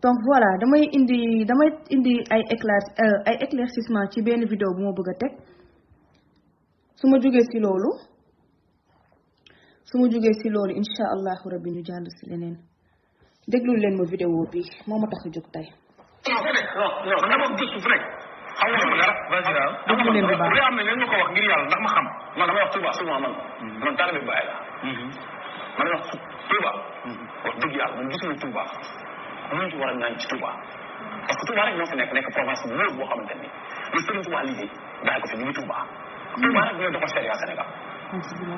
donc voilà damay indi ay éclaircissement ci benn vidéo bu ma bëgg a teg su ma jógee si loolu insha allahu rabbi ñu jàll si leneen déglul leen ma vidéo bi moo ma tax a jóg tey non dama gëstu fu nekk xam nga dara vas-y waaw déglu leen bu baax li am ne leen ma ko wax ngir yàlla ndax ma xam man dama wax Touba souvent man taalibe Baay la man dama wax Touba wax dëgg yàlla man gisuma Touba mënuñ ci war a ñaan ci Touba parce que Touba rek moo fi nekk province bu wóor boo xamante ni lu Sëriñ Touba liggéey bàyyi ko fi ñu ngi Touba Touba rek ñooy doxal sharia Sénégal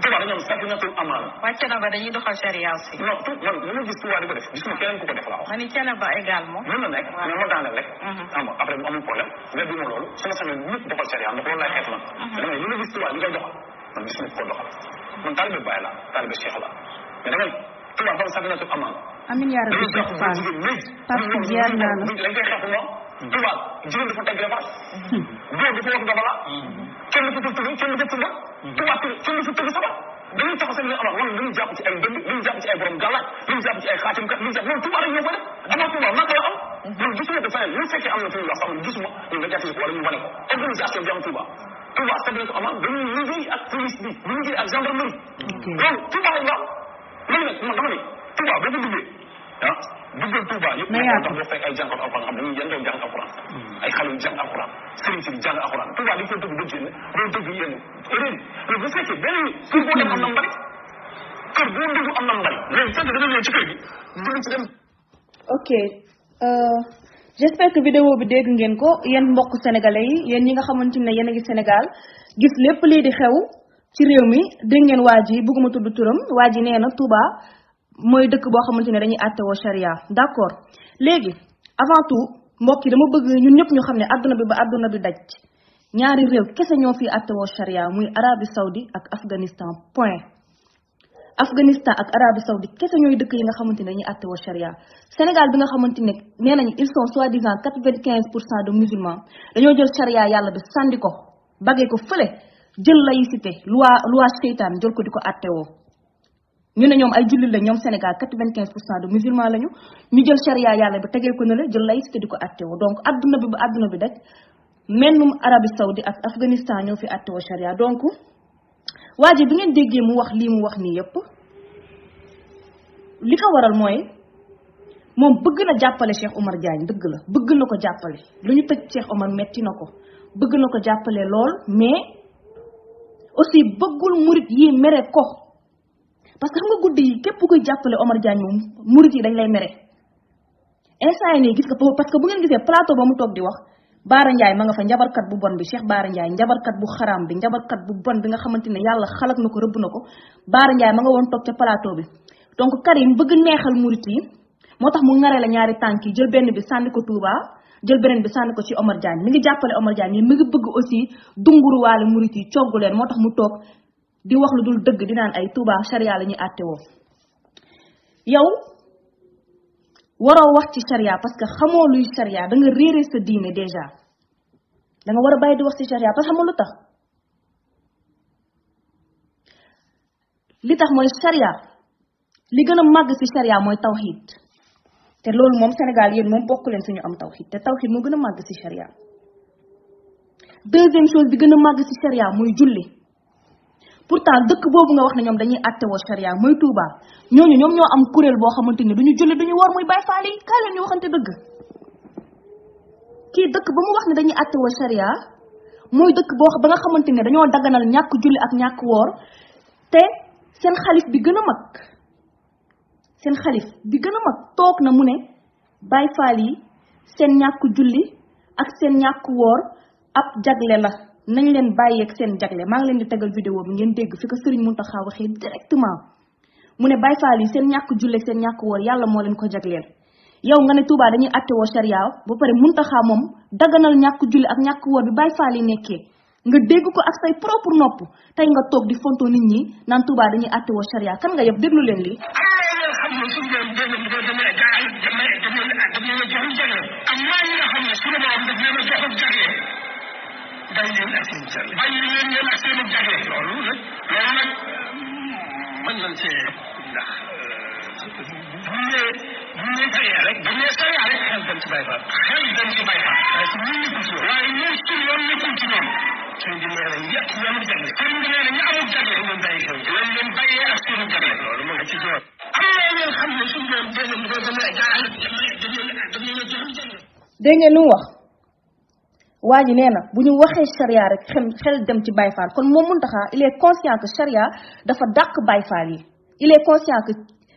Touba dañoo am sakinatul amaan waa Thiénaba dañuy doxal sharia aussi non man li ma gis Touba di ko def gisuma keneen ku ko def laa wax ma ni Thiénaba également mën na nekk mais ma daaneel rek xam nga après amul problème mais du ma loolu sama semaine ñëpp doxal sharia ndax loolu laay xeet man dama li ma gis Touba di koy doxal man gisuma ko doxal man taalibe Baay la taalibe Cheikh la mais dama Touba dafa am sakinatul amaan amin yaa rabbi Cheikh Fall parce que ziar naa la dañ koy xeex moom Touba jigéen dafa teg defar góor dafa wax dafa la kenn dafa tëgg kenn dafa tëgg Touba kenn dafa tëgg sabar dañuy taxaw seen amal wala dañuy jàpp ci ay dënd dañuy jàpp ci ay borom gàllaaj dañuy jàpp ci ay xaatimkat dañuy jàpp loolu Touba rek ñoo ko def dama Touba naka la am man gisuma ko feneen lu fekkee am na fi ñu wax am gisuma ñu nga jàpp ko wala ñu wane ko organisation bi am Touba Touba sabine ko amal dañuy liggéey ak police bi ñu liggéey ak gendarmerie loolu Touba rek la léegi nag man dama ne Touba boo ko duggee duggal Touba yëpp tax boo fekk ay jàngal alxuraan xam dañuy yendoo jàng alxuraan ay xale yu jàng alxuraan sëriñ si jàng alxuraan Touba li ko dëgg ba génn loolu dëgg yéen réer mais bu fekkee benn kër boo dem am na mbari kër boo dugg am na mbari léegi fekk dana ñëw ci kër gi dugg ci dem ok j'espère que vidéo bi dégg ngeen ko yéen mbokk sénégalais yi yéen ñi nga xamante ne yéen a ngi Sénégal gis lépp lii di xew ci réew mi dégg ngeen waa ji bëgguma tudd turam waa ji nee na Touba mooy dëkk boo xamante ne dañuy àttewoo charia d'accord léegi avant tout mbokk yi dama bëgg ñun ñëpp ñu xam ne àdduna bi ba àdduna bi daj ñaari réew kese ñoo fi àttewoo charia muy Arabie Saoudi ak Afghanistan point Afghanistan ak Arabie Saoudi kese ñooy dëkk yi nga xamante ne dañuy àttewoo charia Sénégal bi nga xamante ne nee nañu ils sont soi-disant 95% de musulmans dañoo jël charia yàlla bi sànni ko bagee ko fële jël laïcité loi seytaan jël ko di ko àttewoo ñu ne ñoom ay jullit la ñoom Sénégal 95% de musulmans lañu ñu jël charia yàlla bi tegee ko na la jël laïcité di ko àttewoo donc adduna bi ba adduna bi daj mennum Arabie Saoudi ak Afghanistan ñoo fi àttewoo charia donc waa ji bi ngeen déggee mu wax lii mu wax nii yépp li ko waral mooy moom bëgg na jàppale Cheikh Omar Diagne dëgg la bëgg na ko jàppale lu ñu tëj Cheikh Omar metti na ko bëgg na ko jàppale lool mais aussi bëggul murit yi mere ko parce que xam nga guddi yi képp kuy jàppale Omar Diagne moom murit yi dañ lay mere instant yi nii gis nga parce que bu ngeen gisee plateau ba mu toog di wax Baara Ndiaye ma nga fa njabarkat bu bon bi Cheikh Baara Ndiaye njabarkat bu xaraam bi njabarkat bu bon bi nga xamante ne yàlla xalak na ko rëbb na ko Baara Ndiaye ma nga woon toog ca plateau bi donc Karim bëgg neexal murit yi moo tax mu ŋaree la ñaari tànk yi jël benn bi sànni ko Touba jël beneen bi sànni ko ci Omar Diagne mi ngi jàppale Omar Diagne mais mi ngi bëgg aussi dunguruwaale murit yi coggu leen moo tax mu toog di wax lu dul dëgg di naan ay Touba charia la ñuy àttewoo yow waroo wax ci charia parce que xamoo luy charia da nga réere sa diine déjà da nga war a bàyyi di wax ci charia parce que xamoo lu tax li tax mooy charia li gën a màgg ci charia mooy tawhid te loolu moom Sénégal yéen moom bokk leen suñu am tawhid te tawhid moo gën a màgg ci charia deuxième chose bi gën a màgg ci charia mooy julli pourtant dëkk boobu nga wax ne ñoom dañuy àttewoo charia mooy Touba ñooñu ñoom ñoo am kuréel boo xamante ni duñu julli duñu woor muy Baay Faal yi kaay leen ñu waxante dëgg kii dëkk ba mu wax ne dañuy àttewoo charia mooy dëkk boo ba nga xamante ne dañoo daganal ñàkk julli ak ñàkk woor te seen xalif bi gën a mag toog na mu ne Baay Faal yi seen ñàkk julli ak seen ñàkk woor ab jagle la nañ leen bàyyeeg seen jagle maa ngi leen di tegal vidéo bi ngeen dégg fi ko Serigne Mountakha waxee directement mu ne Baay Faal yi seen ñàkk julle ak seen ñàkk woor yàlla moo leen ko jagleel yow nga ne Touba dañuy àttewoo charia ba pare Mountakha moom daganal ñàkk julle ak ñàkk woor bi Baay Faal yi nekkee nga dégg ko ak say propre nopp tey nga toog di fonto nit ñi naan Touba dañuy àttewoo charia kan nga yëpp déglu leen lii bàyyi leen ak seen jagle bàyyi leen ak seen jagle loolu nag mën nañ see ndax bu ñu nee sariya rek Baye Fall xel dem ci Baye Fall parce que ñu nekkul ci waaye ñun suñu yoon nekkul ci ñoom sëñ bi nee na yëpp ñoom jagle sëñ bi nee na ñu amul jagle leen bàyyi xew lañ leen bàyyee ak seen jagle loolu mu ngi ci ñoom am na ngeen xam ne suñu yoon dégg nga dama jaay dégg ngeen lu mu wax waa ji nee na bu ñu waxee charia rek xel dem ci Baye Fall kon moom Mountakha il est conscient que charia dafa dàq Baye Fall yi il est conscient que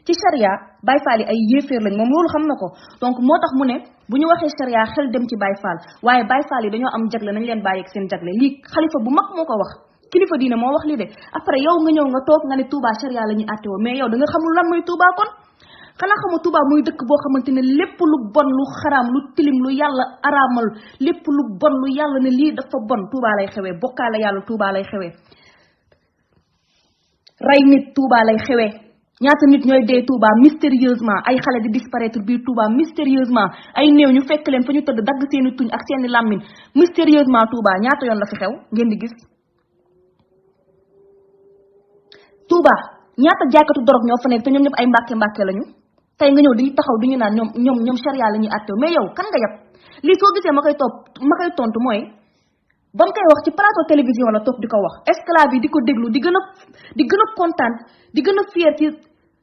ci charia Baye Fall yi ay yéeféer lañ moom loolu xam na ko donc moo tax mu ne bu ñu waxee charia xel dem ci Baye Fall waaye Baye Fall yi dañoo am jagle nañ leen bàyyi ak seen jagle lii xalifa bu mag moo ko wax kilifa diine moo wax lii de après yow nga ñëw nga toog nga ne Touba charia la ñuy àttewoo mais yow da nga xamul lan mooy Touba kon xanaa xamu Touba muy dëkk boo xamante ne lépp lu bon lu xaraam lu tilim lu yàlla araamal lépp lu bon lu yàlla ne lii dafa bon Touba lay xewee bokkaale yàlla Touba lay xewee rey nit Touba lay xewee ñaata nit ñooy dee Touba mystérieusement ay xale di disparaître biir Touba mystérieusement ay néew ñu fekk leen fa ñu tëdd dagg seeni tuñ ak seeni làmmiñ mystérieusement Touba ñaata yoon la fi xew ngeen di gis Touba ñaata jaaykatu dorog ñoo fa nekk te ñoom ñëpp ay mbàkke lañu tey nga ñëw dañuy taxaw duñu naan ñoom charia la ñuy àttew mais yow kan nga yab lii soo gisee ma koy tontu mooy ba mu koy wax ci plateau télévision la toog di ko wax esclave yi di ko déglu di gën a kontaan di gën a fier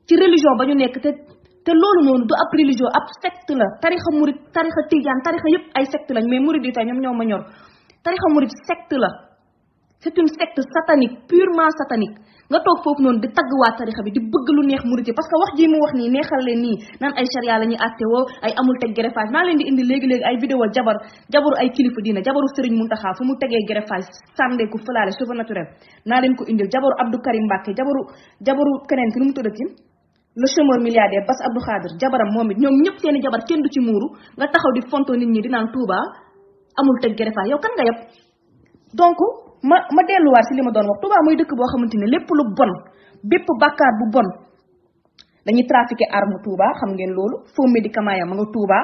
ci religion ba ñu nekk te loolu noonu du ab religion ab secte la tarixa murid tarixa tijaan tarixa yëpp ay secte lañ mais murid yi tey ñoom ñoo ma ñor tarixa murid secte la c'est une secte satanique purement satanique nga toog foofu noonu di tagg waa tarixa bi di bëgg lu neex murid yi parce que wax ji mu wax nii neexal leen nii naan ay charia la ñuy àttewoo ay amul teg greffage naa leen di indi léegi-léegi ay vidéo jabaru ay kilifa diina jabaru Serigne Mountakha fu mu tegee greffage sàndeeku fëlaale cheveux naturel naa leen ko indil jabaru Abdou Karim Mbacké jabaru keneen ki nu mu tuddati le chômeur milliardaire Bass Abdou Khadir jabaram moom it ñoom ñëpp seeni jabar kenn du ci muuru nga taxaw di fonto nit ñi di naan Touba amul teg greffage yow kan nga yëpp donc ma delluwaat si li ma doon wax Touba mooy dëkk boo xamante ne lépp lu bon bépp bàkkaar bu bon dañuy trafiqué arme Touba xam ngeen loolu faux médicament ya ma nga Touba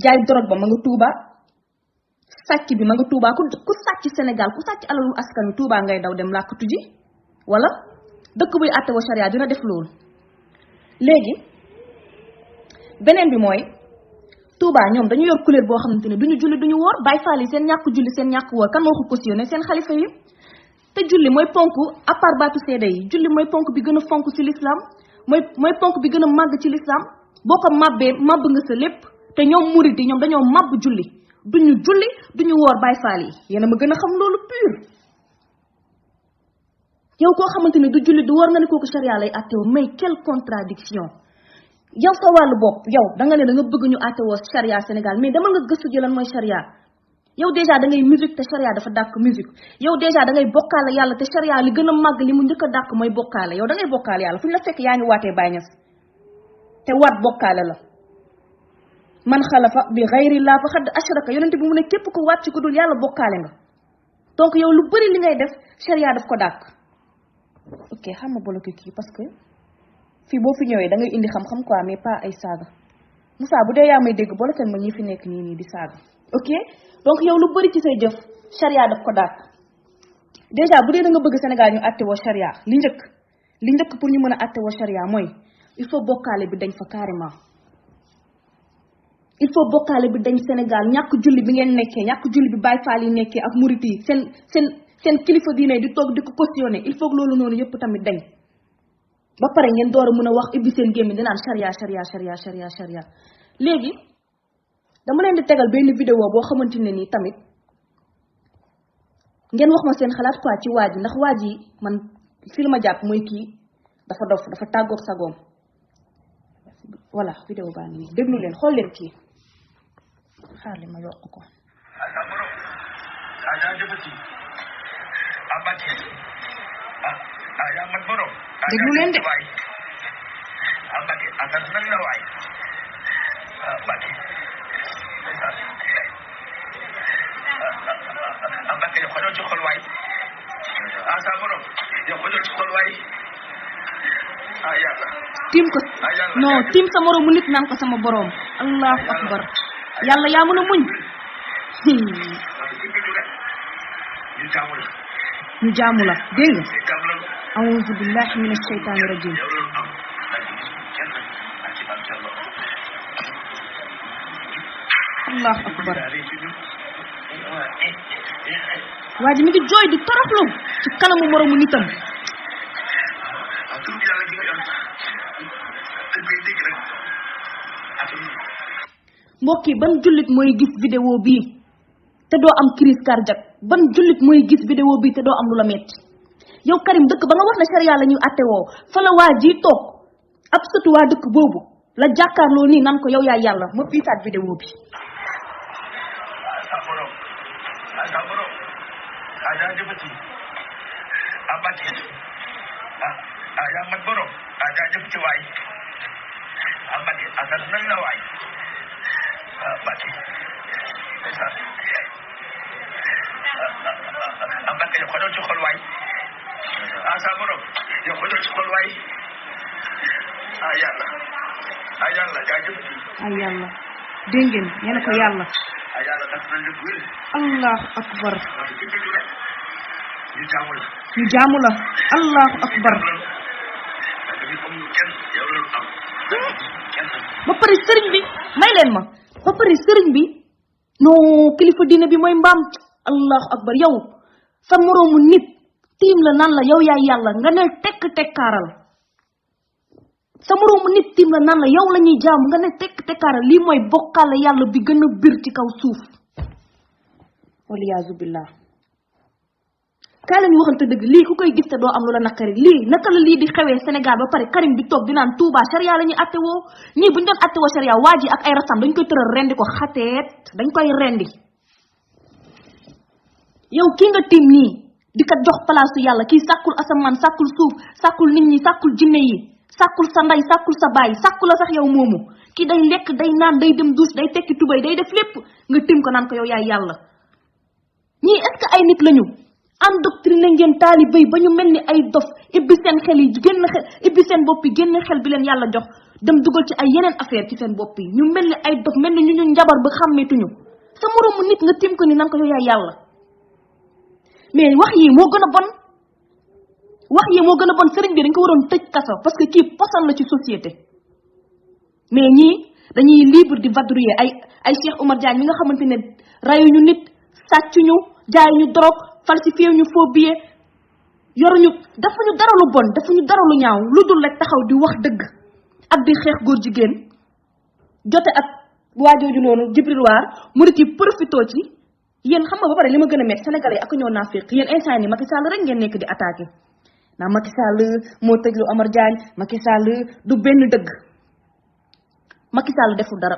jaay drogue ba ma nga Touba sàcc bi ma nga Touba ku sàcc Sénégal ku sàcc alalu askan wi Touba ngay daw dem làkkatu ji wala dëkk buy àtte wa charia dina def loolu léegi beneen bi mooy Touba ñoom dañu yor couleur boo xamante ne duñu julli duñu woor Baye Fall yi seen ñàkk julli seen ñàkk woor kan moo ko cautionné seen xalifa yi te julli mooy ponk à part baatu seede yi julli mooy ponk bi gën a fonk ci l'islam mooy ponk bi gën a màgg ci l'islam boo ko màbbee màbb nga sa lépp te ñoom murid yi ñoom dañoo màbb julli duñu woor Baye Fall yi yéen a ma gën a xam loolu pur yow koo xamante ne du julli du woor nga ne kooku charia lay àtteewoo mais quelle contradiction yow sa wàllu bopp yow da nga ne da nga bëgg ñu àttewoo charia Sénégal mais dama nga gëstu ji lan mooy charia yow déjà da ngay musique te charia dafa dàq musique yow déjà da ngay bokkaale yàlla te charia li gën a màgg li mu njëkk a dàq mooy bokkaale yow da ngay bokkaale yàlla fu ñu la fekk yaa ngi waatee Baay Ñas te waat bokkaale la man xalafa bi xayrillah faqad ashraka yonente bi mu ne képp ko waat ci ku dul yàlla bokkaale nga donc yow lu bëri li ngay def charia daf ko dàq ok xam nga bloqué kii parce que fii boo fi ñëwee da ngay indi xam-xam quoi mais pas ay saaga Moussa bu dee yaa may dégg bloqué ma ñi fi nekk nii di saaga ok donc yow lu bëri ci say jëf charia daf ko dàq déjà bu dee da nga bëgg Sénégal ñu àtte woo charia li njëkk pour ñu mën a àtte woo charia mooy il faut bokkaale bi dañ fa carrément il faut bokkaale bi dañ Sénégal ñàkk julli bi ngeen nekkee ñàkk julli bi Baye Fall yi nekkee ak murit yi seen kilifa diine di toog di ko cautionné il faut que loolu noonu yëpp tamit dañ ba pare ngeen door a mën a wax ibbi seen gémmiñ dinaan charia léegi dama leen di tegal benn vidéo boo xamante ne nii tamit ngeen wax ma seen xalaat quoi ci waa ji ndax waa ji man fi la ma jàpp mooy kii dafa dof dafa tàggoog sagoom voilà vidéo baa ngi nii déglu leen xool leen kii xaar li ma yokk ko déglu leen de tim ko non tim sa moromu nit naan ko sama borom allahu akbar yàlla yaa mën a muñ ñu jaamu la dégg nga a'udhu billahi minash shaytanir rajim allahu akbar waa ji mi ngi jooy di toroxlu ci kanamu moromu nitam mbokk yi ban jullit mooy gis vidéo bii te doo am crise cardiaque ban jullit mooy gis vidéo bii te doo am lu la metti yow Karim dëkk ba nga wax na sharia la ñuy atte woo fa la waa ji toog ab sëtu waa dëkk boobu la jàkkaarloo nii nan ko yow yaay yàlla ma piisaat vidéo bi yaa mat borom jaajëf ci waay Mbacke asal nañ la waay Mbacke Mbacke yow xajoo ci xol waay sa borom yow xajoo ci xol waay yàlla jaajëf yàlla dégg ngeen nee na ko yàlla yàlla daf na lépp wér allahu akbar ñu jaamu la allahu akbar ba pare sëriñ bi may leen ma ba pare sëriñ bi non kilifa diine bi mooy mbaam allahu akbar yow sa moroomu nit tiim la nan la yow yaay yàlla nga ne tekk tekkaaral sa moroomu nit tiim la nan la yow la ñuy jaamu nga ne tekk tekkaaral lii mooy bokkaale yàlla bi gën a bir ci kaw suuf waliyaazu billah kaa leen waxante dëgg lii ku koy gis te doo am lu la naqari lii naka la lii di xewee Sénégal ba pare Karim bi toog di naan Touba sharia la ñuy atte woo ñii bu ñu doon atte woo sharia waa ji ak ay rasam dañ koy tëral rendi ko xateet dañ koy rendi yow kii nga tiim nii di kat jox palaasu yàlla kii sàkkul asamaan sàkkul suuf sàkkul nit ñi sàkkul jinne yi sàkkul sa ndey sàkkul sa baay sàkkul la sax yow moomu kii day lekk day naan day dem douche day tekki tubay day def lépp nga tiim ko naan ko yow yaay yàlla ñii est-ce que ay nit lañu endoctriné ngeen taalibe yi ba ñu mel ni ay dof ibbi seen xel yi génn xel ibbi seen bopp yi génn xel bi leen yàlla jox dem dugal ci ay yeneen affaire ci seen bopp yi ñu mel ni ay dof mel ni ñu njabar ba xàmmeetuñu sa moroomu nit nga tiim ko ni nan ko yow yaay yàlla mais wax yi moo gën a bon wax yi moo gën a bon sëriñ bi dañ ko waroon tëj kaso parce que kii posan la ci société mais ñii dañuy libre di vadrouiller ay Cheikh Oumar Diagne mi nga xamante ne rayuñu nit sàccuñu jaayuñu drogue falsifié ñu faux billet yoruñu dafuñu dara lu bon dafuñu dara lu ñaaw lu dul rek taxaw di wax dëgg ak di xeex góor jigéen jote ak waajooju noonu Jibril Waar murit yi profito ci yéen xam nga ba pare li ma gën a metti sénégalais ak ñoo naafiq yéen instant ni Macky Sall rek ngeen nekk di attaqué naa Macky Sall moo tëj lu Omar Diagne Macky Sall du benn dëgg Macky Sall deful dara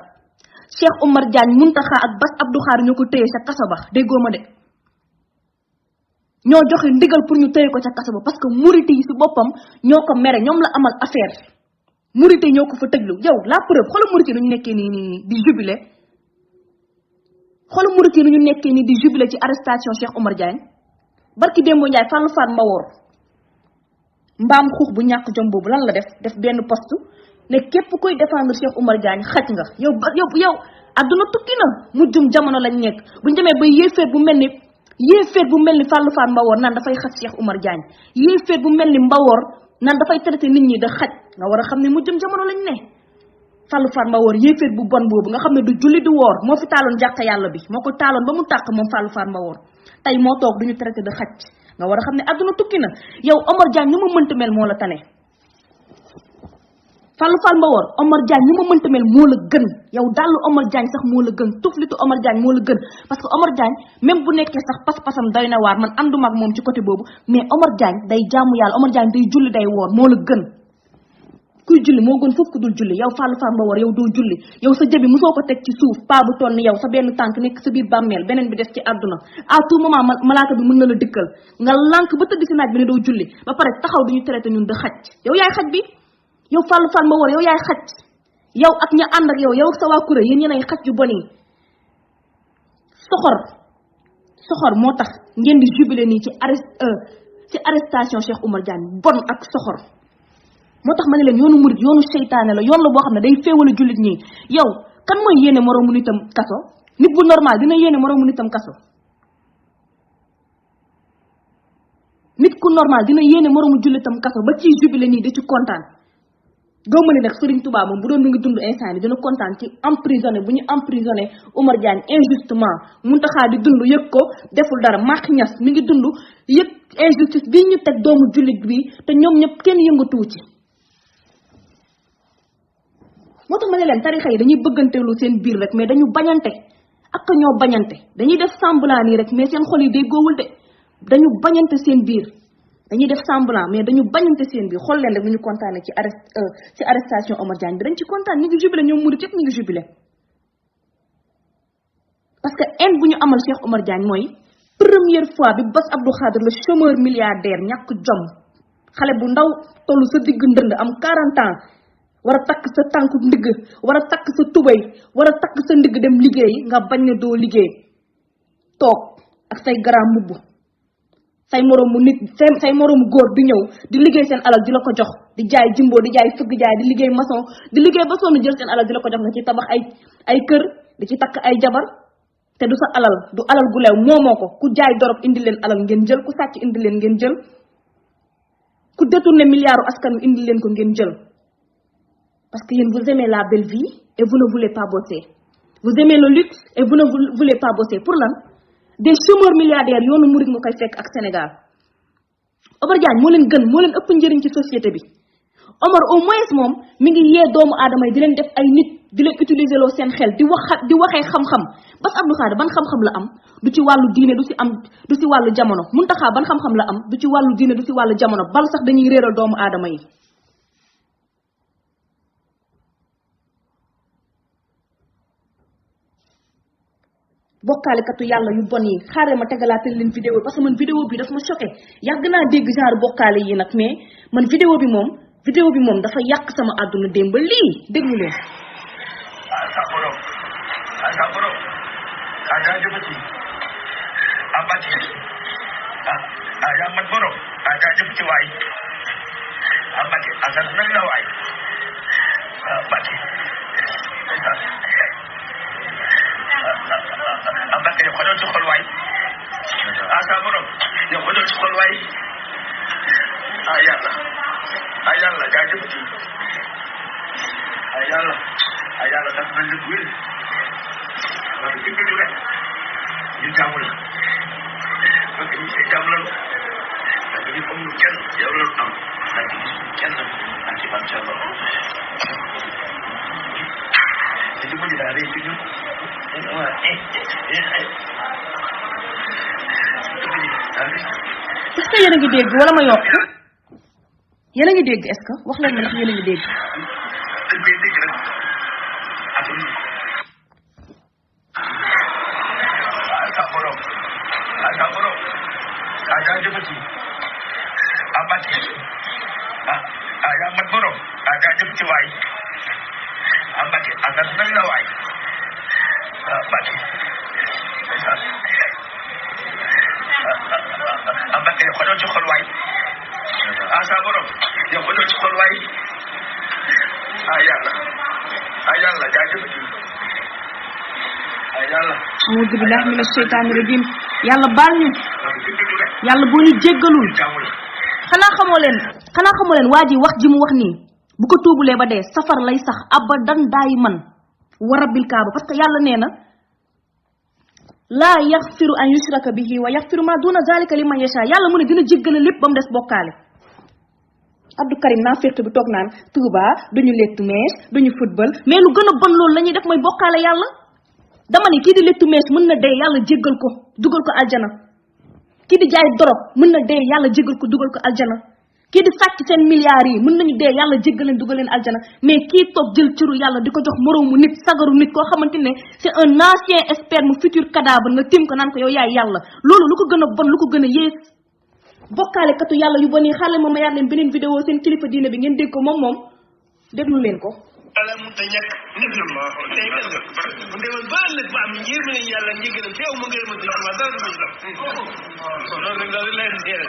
Cheikh Oumar Diagne Mountakha ak Bass Abdou Khare ñoo ko téye sa kaso ba déggoo ma de ñoo joxe ndigal pour ñu téye ko ca kaso ba parce que murite yi si boppam ñoo ko mere ñoom la amal affaire murite ñoo ko fa tëjlu yow la preuve xoolal murite nu ñu nekkee nii di jubilé xoolal murite nu ñu nekkee nii di jubilé ci arrestation Cheikh Oumar Diagne barki Dembo Ndiaye Fallou Fall Mbawoor mbaam xuux bu ñàkk jom boobu lan la def benn poste ne képp koy défendre Cheikh Oumar Diagne xaj nga yow adduna tukki na mujjum jamono lañ nekk buñ demee ba yéeféer bu mel ni Fallou Fall Mbawoor naan dafay xas Cheikh Oumar Diagne yéeféer bu mel ni Mbawoor naan dafay traité nit ñi da xaj nga war a xam ne mujjum jamono lañ ne Fallou Fall Mbawoor yéeféer bu bon boobu nga xam ne du julli du woor moo fi taaloon jàkka yàlla bi moo ko taaloon ba mu tàq moom Fallou Fall Mbawoor tey moo toog duñu traité de xaj nga war a xam ne adduna tukki na yow Omar Diagne ñu ma mënta mel moo la tane Fallou Fall Mbawoor Omar Diagne ñu ma mënta mel moo la gën yow dallu Omar Diagne sax moo la gën tuflitu Omar Diagne moo la gën parce que Omar Diagne même bu nekkee sax pas-pasam doy na waar man ànduma ak moom ci côté boobu mais Omar Diagne day jaamu yàlla Omar Diagne day julli day woor moo la gën kuy julli moo gën foofu ku dul julli yow Fallou Fall Mbawoor yow doo julli yow sa jëbi mosoo ko teg ci suuf paa bu toll ni yow sa benn tànk nekk sa biir bàmmeel beneen bi des ci àdduna à tout moment malaaka bi mën na la dikkal nga lànk ba tëdd si naaj bi ne doo julli ba pare taxaw duñu traité ñun de xaj yow yaay xaj bi yow Fallou Fall Mbawoor yow yaay xaj yow ak ña ànd ak yow ak sa waa kuréel yéen ñeneen xaj yu bon yi soxor moo tax ngeen di jubilé nii ci arrestation Cheikh Oumar Diagne bon ak soxor moo tax ma ne leen yoonu murit yoonu seytaane la yoon la boo xam ne day féewale jullit ñi yow kan mooy yéene moroomu nitam kaso nit bu normal dina yéene moroomu nitam kaso nit ku normal dina yéene moroomu jullitam kaso ba ciy jubilé nii di ci kontaan gëmma ni nag Serigne Touba moom bu doon mu ngi dund instant bi dina kontaan ci emprisonné bu ñu emprisonné Omar Diagne injustement Mountakha di dund yëg ko deful dara Macky Niass mi ngi dund yëg injustice bii ñu teg doomu jullit bi te ñoom ñëpp kenn yëngatuwu ci moo tax ma ne leen tarixa yi dañuy bëgganteelu seen biir rek mais dañu bañante ak ñoo bañante dañuy def semblant nii rek mais seen xol yi day góowul de dañu bañante seen biir dañuy def semblant mais dañu bañante seen biir xool leen rek bu ñu kontaane ci arrestation Omar Diagne bi dañ ci kontaan ñu ngi jubilé ñoom murid yëpp ñu ngi jubilé parce que haine bu ñu amal Cheikh Omar Diagne mooy première fois bi Bass Abdou Khadre le chômeur milliardaire ñàkk jom xale bu ndaw tollu sa digg ndënd am 40 ans war a takk sa tànku ndigg war a takk sa tubay war a takk sa ndigg dem liggéey nga bañ ne doo liggéey toog ak say grand mbubb say moroomu nit say moroomu góor di ñëw di liggéey seen alal di la ko jox di jaay jimbo di jaay fëgg jaay di liggéey maçon di liggéey ba sonn jël seen alal di la ko jox nga ci tabax ay kër di ci takk ay jabar te du sa alal du alal gu leew moomoo ko ku jaay dorog indi leen alal ngeen jël ku sàcc indi leen ngeen jël ku détourné milliardu askan wi indi leen ko ngeen jël parce que yéen vous aimez la belle vie et vous ne voulez pas bosser vous aimez le luxe et vous ne voulez pas bosser pour lan des chômeurs milliardaires yoonu murid nga koy fekk ak Sénégal Omar Diagne moo leen gën moo leen ëpp njëriñ ci société bi Omar au moins moom mi ngi yee doomu aadama yi di leen def ay nit di leen utiliser loo seen xel di waxee xam-xam Bass Abdou Khadre ban xam-xam la am du ci wàllu diine du ci wàllu jamono Mountakha ban xam-xam la am du ci wàllu diine du ci wàllu jamono bal sax dañuy réeral doomu aadama yi bokkaalekatu yàlla yu bon yi xaaral ma tegalaatal leen vidéo parce que man vidéo bi daf ma choqué yàgg naa dégg genre bokkaale yi nag mais man vidéo bi moom dafa yàq sama àdduna démb ba lii déglu leen sa borom ada jëfati abati ya mat borom ada jëfati waay abati asal nañ la waay abati abati ko do ci xol waay sa borom yo ko do ci xol waay yàlla ja jëfati yàlla daf na lu wér parce que ñu rek ñu jaamu la parce que ñu say jaam la parce que ñu amul kenn yow la am parce que kenn ak ci bàcc la ci mu di daal ci ñu est-ce que yéen a ngi dégg wala ma yokk yéen a ngi dégg est-ce que wax leen ma ndax yéen a ngi dégg ya mat borom ada jëfati waay abati asal nañ la waay abati ko do ci xol waay sa borom yo ko do ci xol waay yàlla ja jëfati a'uuzu billahi mina sheytaani rajim yàlla baal ñu yàlla boo ñu jéggalul xanaa xamoo leen waa ji wax ji mu wax nii bu ko tuubulee ba dee safar lay sax abadan daay man wa rabbil kaaba parce que yàlla nee na laa yaxfiru an yushraka bihi wa yaxfiru ma duna zalika liman yasha yàlla mu ne dina jéggale lépp ba mu des bokkaale Abdou Karim naa fekk bi toog naan Touba duñu lettu mees duñu football mais lu gën a bon loolu la ñuy def mooy bokkaale yàlla dama ne kii di lettu mees mën na dee yàlla jéggal ko dugal ko aljana kii di jaay dorog mën na dee yàlla jéggal ko dugal ko aljana kii di sàcc seen milliards yi mën nañu dee yàlla jéggal leen dugal leen aljana mais kii toog jël cëru yàlla di ko jox moroomu nit sagaru nit koo xamante ne c'est un ancien sperme futur cadavre nga tim ko naan ko yow yaay yàlla loolu lu ko gën a bon lu ko gën a yées bokkaale katu yàlla yu bon yi xale ma yaat leen beneen vidéo seen kilifa diine bi ngeen dégg ko moom déglu leen ko ala mu ta ñàkk nit la ma tey mel nga bu demoon ba ëllëg ba am yéeme nañ yàlla njëggal teew ma ngeen ma dina ma dara du ma ci def loolu rek daal leen seere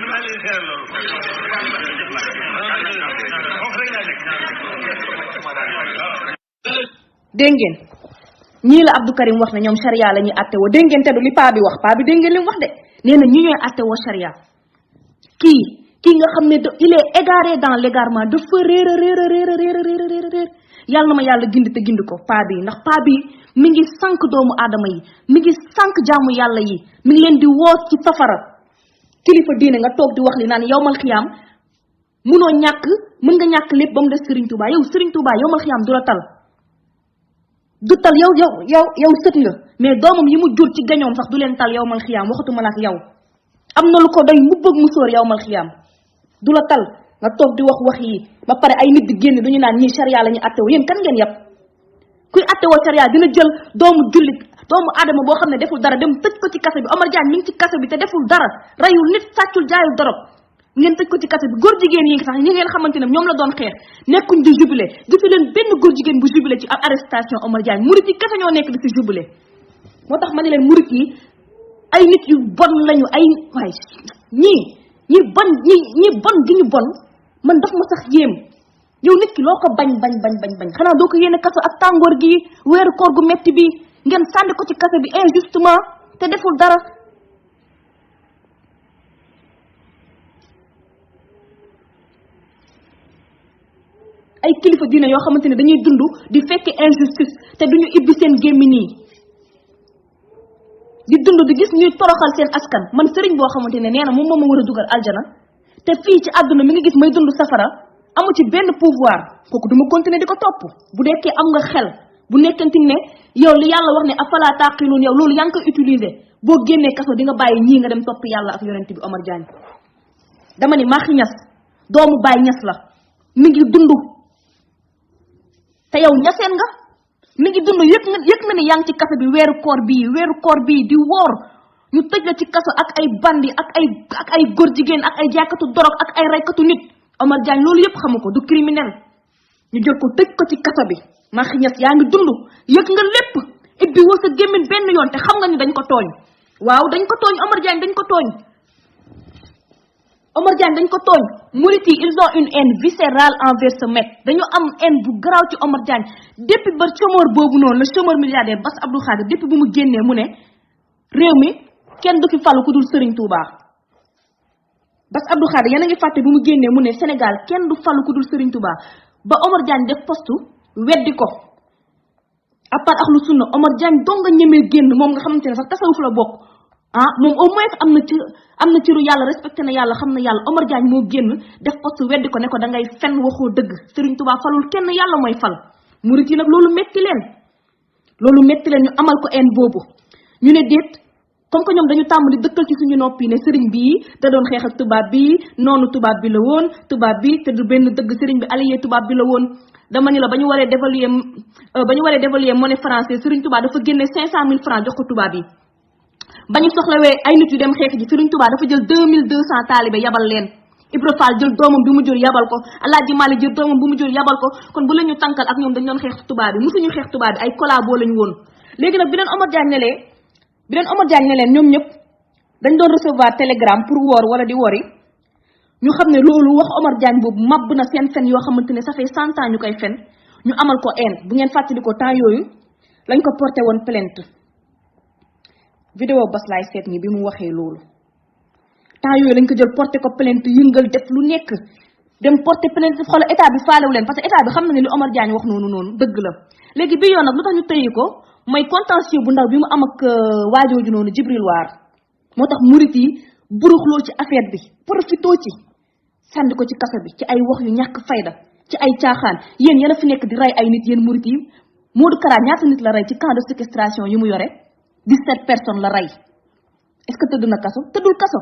maa leen seere loolu foofu rek laa nekk dégg ngeen ñii la Abdou Karim wax ne ñoom charia la ñuy atte woo dégg ngeen te du li paa bi wax paa bi dégg ngeen li mu wax de nee na ñi ñooy atte woo charia kii kii nga xam ne il est égaré dans l'égarement dafa réer yàlla na ma yàlla gindi te gindi ko paa bi ndax paa bi mi ngi sànq doomu aadama yi mi ngi sànq jaamu yàlla yi mi ngi leen di woos ci safara kilifa diine nga toog di wax li naan yawmal xiyaam munoo ñàkk mën nga ñàkk lépp ba mu des Serigne Touba yow Serigne Touba yawmal xiyaam du la tal du tal yow sët nga mais doomam yi mu jur ci gañoom sax du leen tal yawmal xiyaam waxatuma la ak yow am na lu ko doy mu bëgg mu sóor yawmal xiyaam du la tal nga toog di wax yi ba pare ay nit di génn duñu naan ñii charia la ñu attewoo yéen kan ngeen yàpp kuy attewoo charia dina jël doomu jullit doomu aadama boo xam ne deful dara dem tëj ko ci kaso bi Omar Diagne mi ngi ci kaso bi te deful dara rayul nit sàccul jaayul dorog ngeen tëj ko ci kaso bi góor jigéen yi sax ñi ngeen xamante ne ñoom la doon xeex nekkuñ di jubilé gisu leen benn góor jigéen bu jubilé ci arrestation Omar Diagne murit yi kese ñoo nekk di ci jubilé moo tax ma ne leen murit yi ay nit yu bon lañu ay waay ñi bon gi ñu bon man daf ma sax yéem yow nit ki loo ko bañ xanaa doo ko yéene kaso ak tàngoor gi weeru koor gu metti bi ngeen sànni ko ci kaso bi injustement te deful dara ay kilifa diine yoo xamante ne dañuy dund di fekke injustice te duñu ibbi seen gémmiñ yi di dund di gis ñuy toroxal seen askan man sëriñ boo xamante ne nee na moom moo ma war a dugal aljana te fii ci àdduna mi ngi gis may dund safara amu ci benn pouvoir kooku du ma continuer di ko topp bu dekkee am nga xel bu nekkante ne yow li yàlla wax ne afala taqiluun yow loolu yaa ngi koy utiliser boo génnee kaso di nga bàyyi ñii nga dem topp yàlla ak yonent bi Omar Diagne dama ni Macky Niass doomu Baye Niass la mi ngi dund te yow ñaseen nga mi ngi dund yëg na ne yaa ngi ci kaso bi weeru koor bii di woor ñu tëj la ci kaso ak ay bandi ak ay góor jigéen ak ay jaaykatu dorog ak ay raykatu nit Omar Diagne loolu yëpp xamu ko du criminel ñu jël ko tëj ko ci kaso bi Macky Niass yaa ngi dund yëg nga lépp ibbi woo sa gémmiñ benn yoon te xam nga ni dañ ko tooñ waaw dañ ko tooñ Omar Diagne dañ ko tooñ murit yi ils ont une haine viscérale envers ce mec dañu am haine bu garaaw ci Omar Diagne depuis ba chômeur boobu noonu le chômeur milliardaire Bass Abdou Khadre depuis bu mu génnee mu ne réew mi kenn du fi falu ku dul Serigne Touba Bass Abdou Khadre yéen a ngi fàtte bu mu génnee mu ne Sénégal kenn du falu ku dul Serigne Touba ba Omar Diagne def postu weddi ko à part ak lu sunna Omar Diagne dong nga ñemee génn moom nga xamante ne sax tasawuf la bokk moom au moins am na ciru yàlla respecté na yàlla xam na yàlla Omar Diagne moo génn def poste weddi ko ne ko da ngay fen waxoo dëgg Serigne Touba falul kenn yàlla mooy fal murit yi nag loolu metti leen ñu amal ko en boobu ñu ne déet comme que ñoom dañu tàmm di dëkkal ci suñu noppi ne Serigne bii da doon xeex ak tubaab bi noonu tubaab bi la woon tubaab bi te du benn dëgg Serigne bi allié tubaab bi la woon dama ni la ba ñu waree dévaluer monnaie française Serigne Touba dafa génne 500 000 francs jox ko tubaab yi ba ñu soxlawee ay nit yu dem xeex ji Serigne Touba dafa jël 2200 taalibe yabal leen Ibra Fall jël doomam bi mu jur yabal ko Alaaji Mali jël doomam bi mu jur yabal ko kon bu la ñu tànkal ak ñoom dañ doon xeex tubaab bi musuñu xeex tubaab bi ay collabo lañu woon léegi nag bi leen Omar Diagne ne leen ñoom ñëpp dañ doon recevoir télégramme pour woor wala di wori ñu xam ne loolu wax Omar Diagne boobu mabb na seen fen yoo xamante ne ça fait 100 ans ñu koy fen ñu amal ko haine bu ngeen fàttali ko temps yooyu lañ ko porté woon plainte vidéo bas laay seet ñi bi mu waxee loolu temps yooyu lañ ko jël porté ko plainte yëngal def lu nekk dem porté plainte xoolal état bi faalewu leen parce que état bi xam na ne li Omar Diagne wax noonu dëgg la léegi bi yoon nag lu tax ñu tëyi ko mooy contentieux bu ndaw bi mu am ak waajooju noonu Jibril Waar moo tax murit yi buruxloo ci affaire bi profitoo ci sànni ko ci kaso bi ci ay wax yu ñàkk fayda ci ay caaxaan yéen yéen a fi nekk di rey ay nit yéen murit yi Modou Kara ñaata nit la rey ci camp de séquestration yi mu yore 17 personnes la rey est-ce que tëdd na kaso tëddul kaso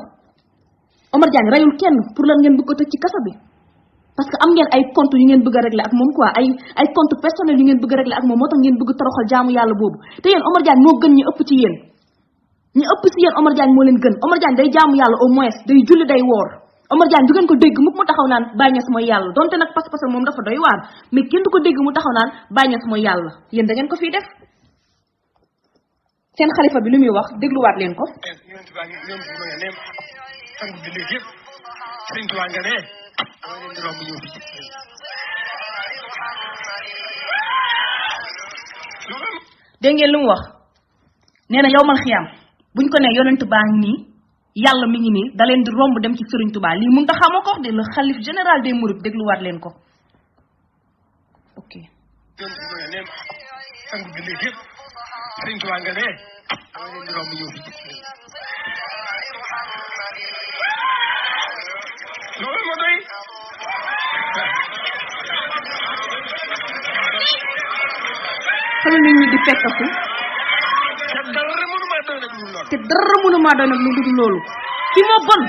Omar Diagne reyul kenn pour lan ngeen bëgg ko tëj ci kaso bi parce que am ngeen ay compte yu ngeen bëgg a régler ak moom quoi ay compte personnel yu ngeen bëgg a régler ak moom moo tax ngeen bëgg toroxal jaamu yàlla boobu te yéen Omar Diagne moo gën ñi ëpp ci yéen Omar Diagne moo leen gën Omar Diagne day jaamu yàlla au moins day julli day woor Omar Diagne du ngeen ko dégg mukk mu taxaw naan Baye Niass mooy yàlla donte nag pas-pasam moom dafa doy waar mais kenn du ko dégg mu taxaw naan Baye Niass mooy yàlla yéen da ngeen ko fii def seen xalifa bi lu muy wax dégluwaat leen ko dégg ngeen lu mu wax nee na yowmal xiyaam buñ ko ne yonent baa ngi nii yàlla mi ngi nii da leen di romb dem ci Serigne Touba lii mun ta xamoo ko wax de le xalif général des mourides dégluwaat leen ko ok sang bi léegi yëpp Serigne Touba nga ne dama leen di romb ñëw fi loolu ma doy xala nit ñi di fekkatu te dara mënumaa doy nag lu dul loolu ki moo bon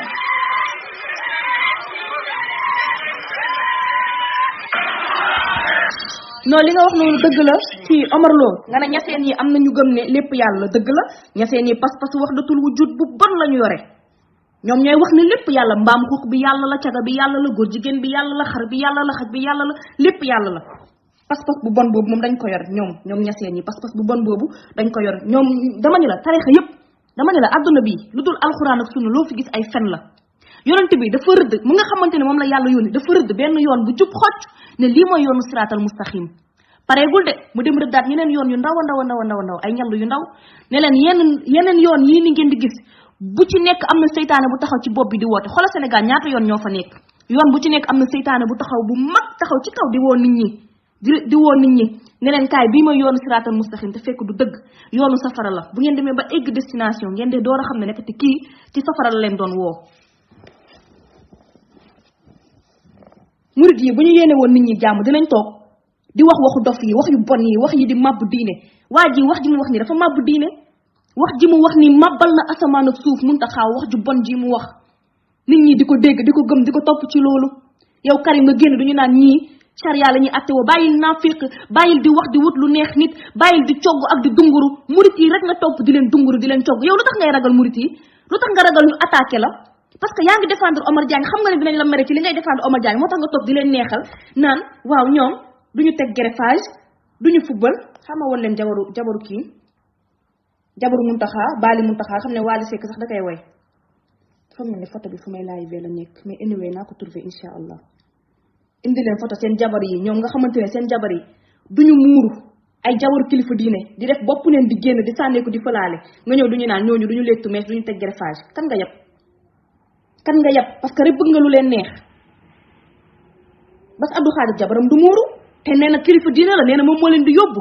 non li nga wax noonu dëgg la ci Omar Lo nga ne ñaseen yi am na ñu gëm ne lépp yàlla dëgg la ñaseen yi pas-pas wax datul wujud bu bon la ñu yore ñoom ñooy wax ne lépp yàlla mbaam xuux bi yàlla la caga bi yàlla la góor jigéen bi yàlla la xar bi yàlla la xaj bi yàlla la lépp yàlla la pas-pas bu bon boobu moom dañ ko yor ñoom ñaseen yi pas-pas bu bon boobu dañ ko yor ñoom dama ni la tarixa yépp dama ni la àdduna bi lu dul alxuraan ak sunna loo fi gis ay fen la yonent bi dafa rëdd mu nga xamante ne moom la yàlla yónni dafa rëdd benn yoon bu jub xocc ne lii mooy yoonu siraatal mustaqim pareegul de mu dem rëddaat yeneen yoon yu ndaw a ndaw a ndaw a ndaw a ndaw ay ñall yu ndaw ne leen yeneen yoon yii ni ngeen di gis bu ci nekk am na seytaane bu taxaw ci bopp bi di woote xoolal Sénégal ñaata yoon ñoo fa nekk yoon bu ci nekk am na seytaane bu taxaw bu mag taxaw ci kaw di woo nit ñi di woo nit ñi ne leen kaay bii mooy yoonu siraatal mustaqim te fekk du dëgg yoonu safara la bu ngeen demee ba egg destination ngeen de door a xam ne nekk te kii ci safara la leen doon woo murid yi bu ñu yéene woon nit ñi jàmm dinañ toog di wax waxu dof yi wax yu bon yi wax yi di màbbu diine waa ji wax ji mu wax ni dafa màbbu diine wax ji mu wax ni màbbal na asamaan ak suuf mun ta xaaw wax ju bon ji mu wax nit ñi di ko dégg di ko gëm di ko topp ci loolu yow Karim nga génn duñu naan ñii charia la ñuy attewoo bàyyil naafiq bàyyil di wax di wut lu neex nit bàyyil di cogg ak di dunguru murit yi rek nga topp di leen dunguru di leen cogg yow lu tax ngay ragal murit yi lu tax nga ragal ñu attaqué la parce que yaa ngi défendre Omar Diagne xam nga ne dinañ la mere ci li ngay défendre Omar Diagne moo tax nga toog di leen neexal naan waaw ñoom duñu teg greffage duñu football xama woon leen jabaru kii jabaru Muntaxa Baali Muntaxa xam ne Wally Seck sax da koy woy dafa mel ni photo bi fu may live la nekk mais anyway naa ko trouvé insha allah indi leen photo seen jabar yi ñoom nga xamante ne seen jabar yi duñu muuru ay jabaru kilifa diine di def bopp neen di génn di sànneeku di fëlaale nga ñëw duñu naan ñooñu duñu lettu mees duñu teg greffage kan nga yab parce que rek bëgg nga lu leen neex Bass Abdou Khadre jabaram du muuru te nee na kilifa diine la nee na moom moo leen di yóbbu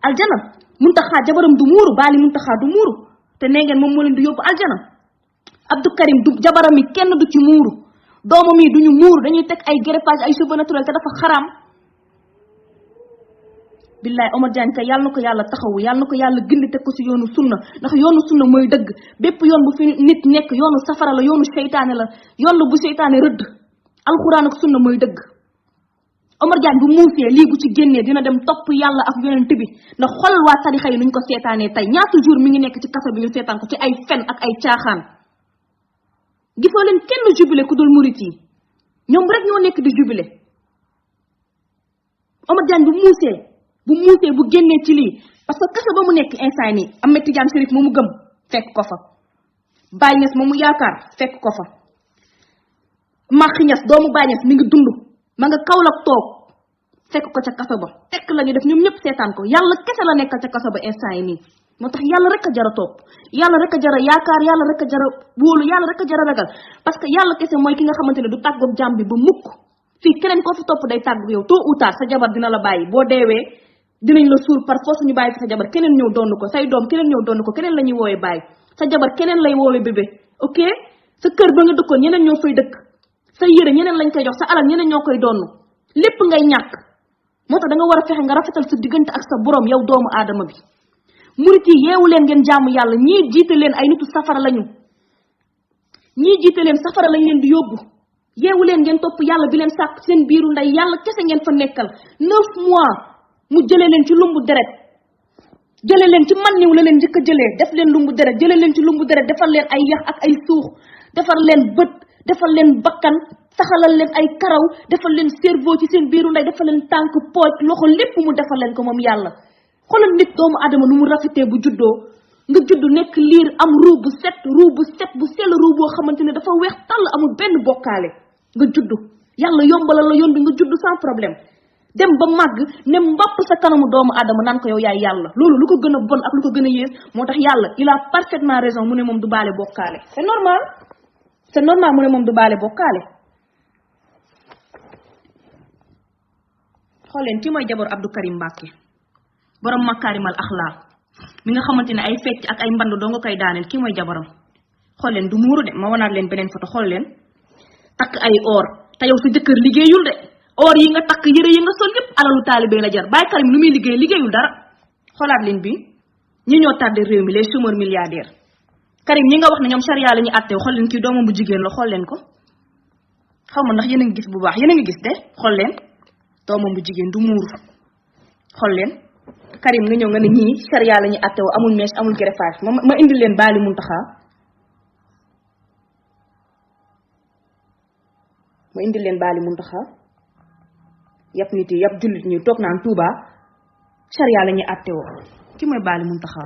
aljana Muntaxa jabaram du muuru Baali Muntaxa du muuru te nee ngeen moom moo leen di yóbbu aljana Abdou Karim du jabaram yi kenn du ci muuru doomam yi duñu muuru dañuy teg ay greffage ay cheveux naturel te dafa xaraam billaay Omar Diagne kay yàlla na ko yàlla taxawu yàlla na ko yàlla gindi teg ko ci yoonu sunna ndax yoonu sunna mooy dëgg bépp yoon bu fi nit nekk yoonu safara la yoonu seytaane la yoon la bu seytaane rëdd alxuraan ak sunna mooy dëgg Omar Diagne bu muusee lii bu ci génnee dina dem topp yàlla ak yonent bi ndax xoolal waa tarixa yi nuñ ko seetaanee tey ñaata jour mi ngi nekk ci kaso bi ñu seetaan ko ci ay fen ak ay caaxaan gisoo leen kenn jubilé ku dul murit yi ñoom rek ñoo nekk di jubilé Omar Diagne bu muusee bu génnee ci lii parce que kaso ba mu nekk instant nii Ahmed Tidiane Chérif moomu gëm fekk ko fa Baye Niass moomu yaakaar fekk ko fa Makhi Niass doomu Baye Niass mi ngi dund ma nga Kaolack toog fekk ko ca kaso ba fekk la ñu def ñoom ñëpp seetaan ko yàlla kese la nekk ca kaso ba instant yi nii moo tax yàlla rek a jara topp yàlla rek a jara yaakaar yàlla rek a jara wóolu yàlla rek a jara ragal parce que yàlla kese mooy ki nga xamante ne du tàggoog jàmm bi ba mukk fii keneen koo fi topp day tàggu yow tôt ou tard sa jabar dina la bàyyi boo deewee dinañ la suul par force ñu bàyyi fi sa jabar keneen ñëw donn ko say doom keneen ñëw donn ko keneen la ñuy woowee bàyyi sa jabar keneen lay woowee bébé ok sa kër ba nga dëkkoon ñeneen ñoo fay dëkk sa yére ñeneen lañ koy jox sa alal ñeneen ñoo koy donn lépp ngay ñàkk moo tax da nga war a fexe nga rafetal sa diggante ak sa borom yow doomu aadama bi murit yi yeewu leen ngeen jaamu yàlla ñii jiite leen ay nitu safara lañu ñii jiite leen safara lañ leen di yóbbu yeewu leen ngeen topp yàlla bi leen sàkk seen biiru ndey yàlla kese ngeen fa nekkal 9 mois mu jëlee leen ci lumbu deret jëlee leen ci man niw la leen njëkk a jëlee def leen lumbu deret jëlee leen ci lumbu deret defal leen ay yax ak ay suux defal leen bët defal leen bakkan saxalal leen ay karaw defal leen cerveau ci seen biiru ndey defal leen tànk pooj loxo lépp mu defal leen ko moom yàlla xoolal nit doomu adama nu mu rafetee bu juddoo nga judd nekk liir am ruu bu set bu sell ruu boo xamante ne dafa weex tàll amul benn bokkaale nga judd yàlla yombalal la yoon bi nga judd sans problème dem ba màgg ne mbapp sa kanamu doomu aadama naan ko yow yaay yàlla loolu lu ko gën a bon ak lu ko gën a yées moo tax yàlla il a parfaitement raison mu ne moom du baale bokkaale c'est normal mu ne moom du baale bokkaale xool leen kii mooy jabar Abdou Karim Mbacké borom makaarimal axlaaq mi nga xamante ne ay fecc ak ay mband doo nga koy daaneel kii mooy jabaram xool leen du muuru de ma wanaat leen beneen photo xool leen takk ay or te yow sa jëkkër liggéeyul de or yi nga takk yëre yi nga sol yëpp alalu taalibe la jar Baye Karim lu muy liggéeyul dara xoolaat leen bi ñi ñoo tardé réew mi les chômeurs milliardaires Karim ñi nga wax ne ñoom charia la ñu àttee xool leen kii doomam bu jigéen la xool leen ko xaw ma ndax yéen a ngi gis bu baax yéen a ngi gis de xool leen doomam bu jigéen du muuru xool leen Karim nga ñëw nga ne ñii charia la ñu àttee woo amul mèche amul greffage ma indil leen Baali Muntaxa yàpp nit yi yàpp jullit ñi toog naan Touba charia la ñuy àtte woo ki mooy Baali Muntaxa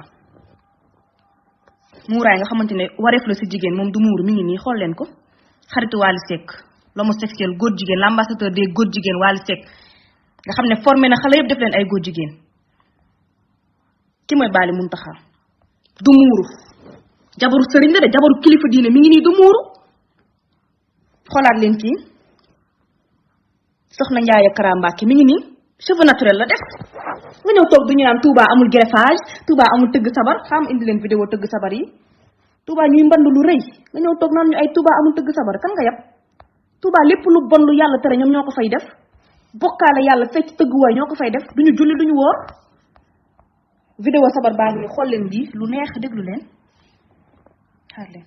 muuraay nga xamante ne wareef la si jigéen moom du muuru mi ngi nii xool leen ko xaritu Wally Seck l'homosexuel góor jigéen l'ambassadeur des góor jigéen Wally Seck nga xam ne formé na xale yëpp def leen ay góor jigéen ki mooy Baali Muntaxa du muuru jabaru sëriñ la de jabaru kilifa diine mi ngi nii du muuru xoolaat leen kii soxna Ndiaye Kara Mbacké mi ngi nii cheveux naturel la def nga ñëw toog du ñu naan Touba amul greffage Touba amul tëgg sabar xam indi leen vidéo tëgg sabar yi Touba ñuy mband lu rëy nga ñëw toog naan ñu ay Touba amul tëgg sabar kan nga yab Touba lépp lu bon lu yàlla tere ñoom ñoo ko fay def bokkaale yàlla fecc tëgguwaay ñoo ko fay def duñu julli duñu woor vidéo sabar baa ngi nii xool leen lii lu neex déglu leen xaar leen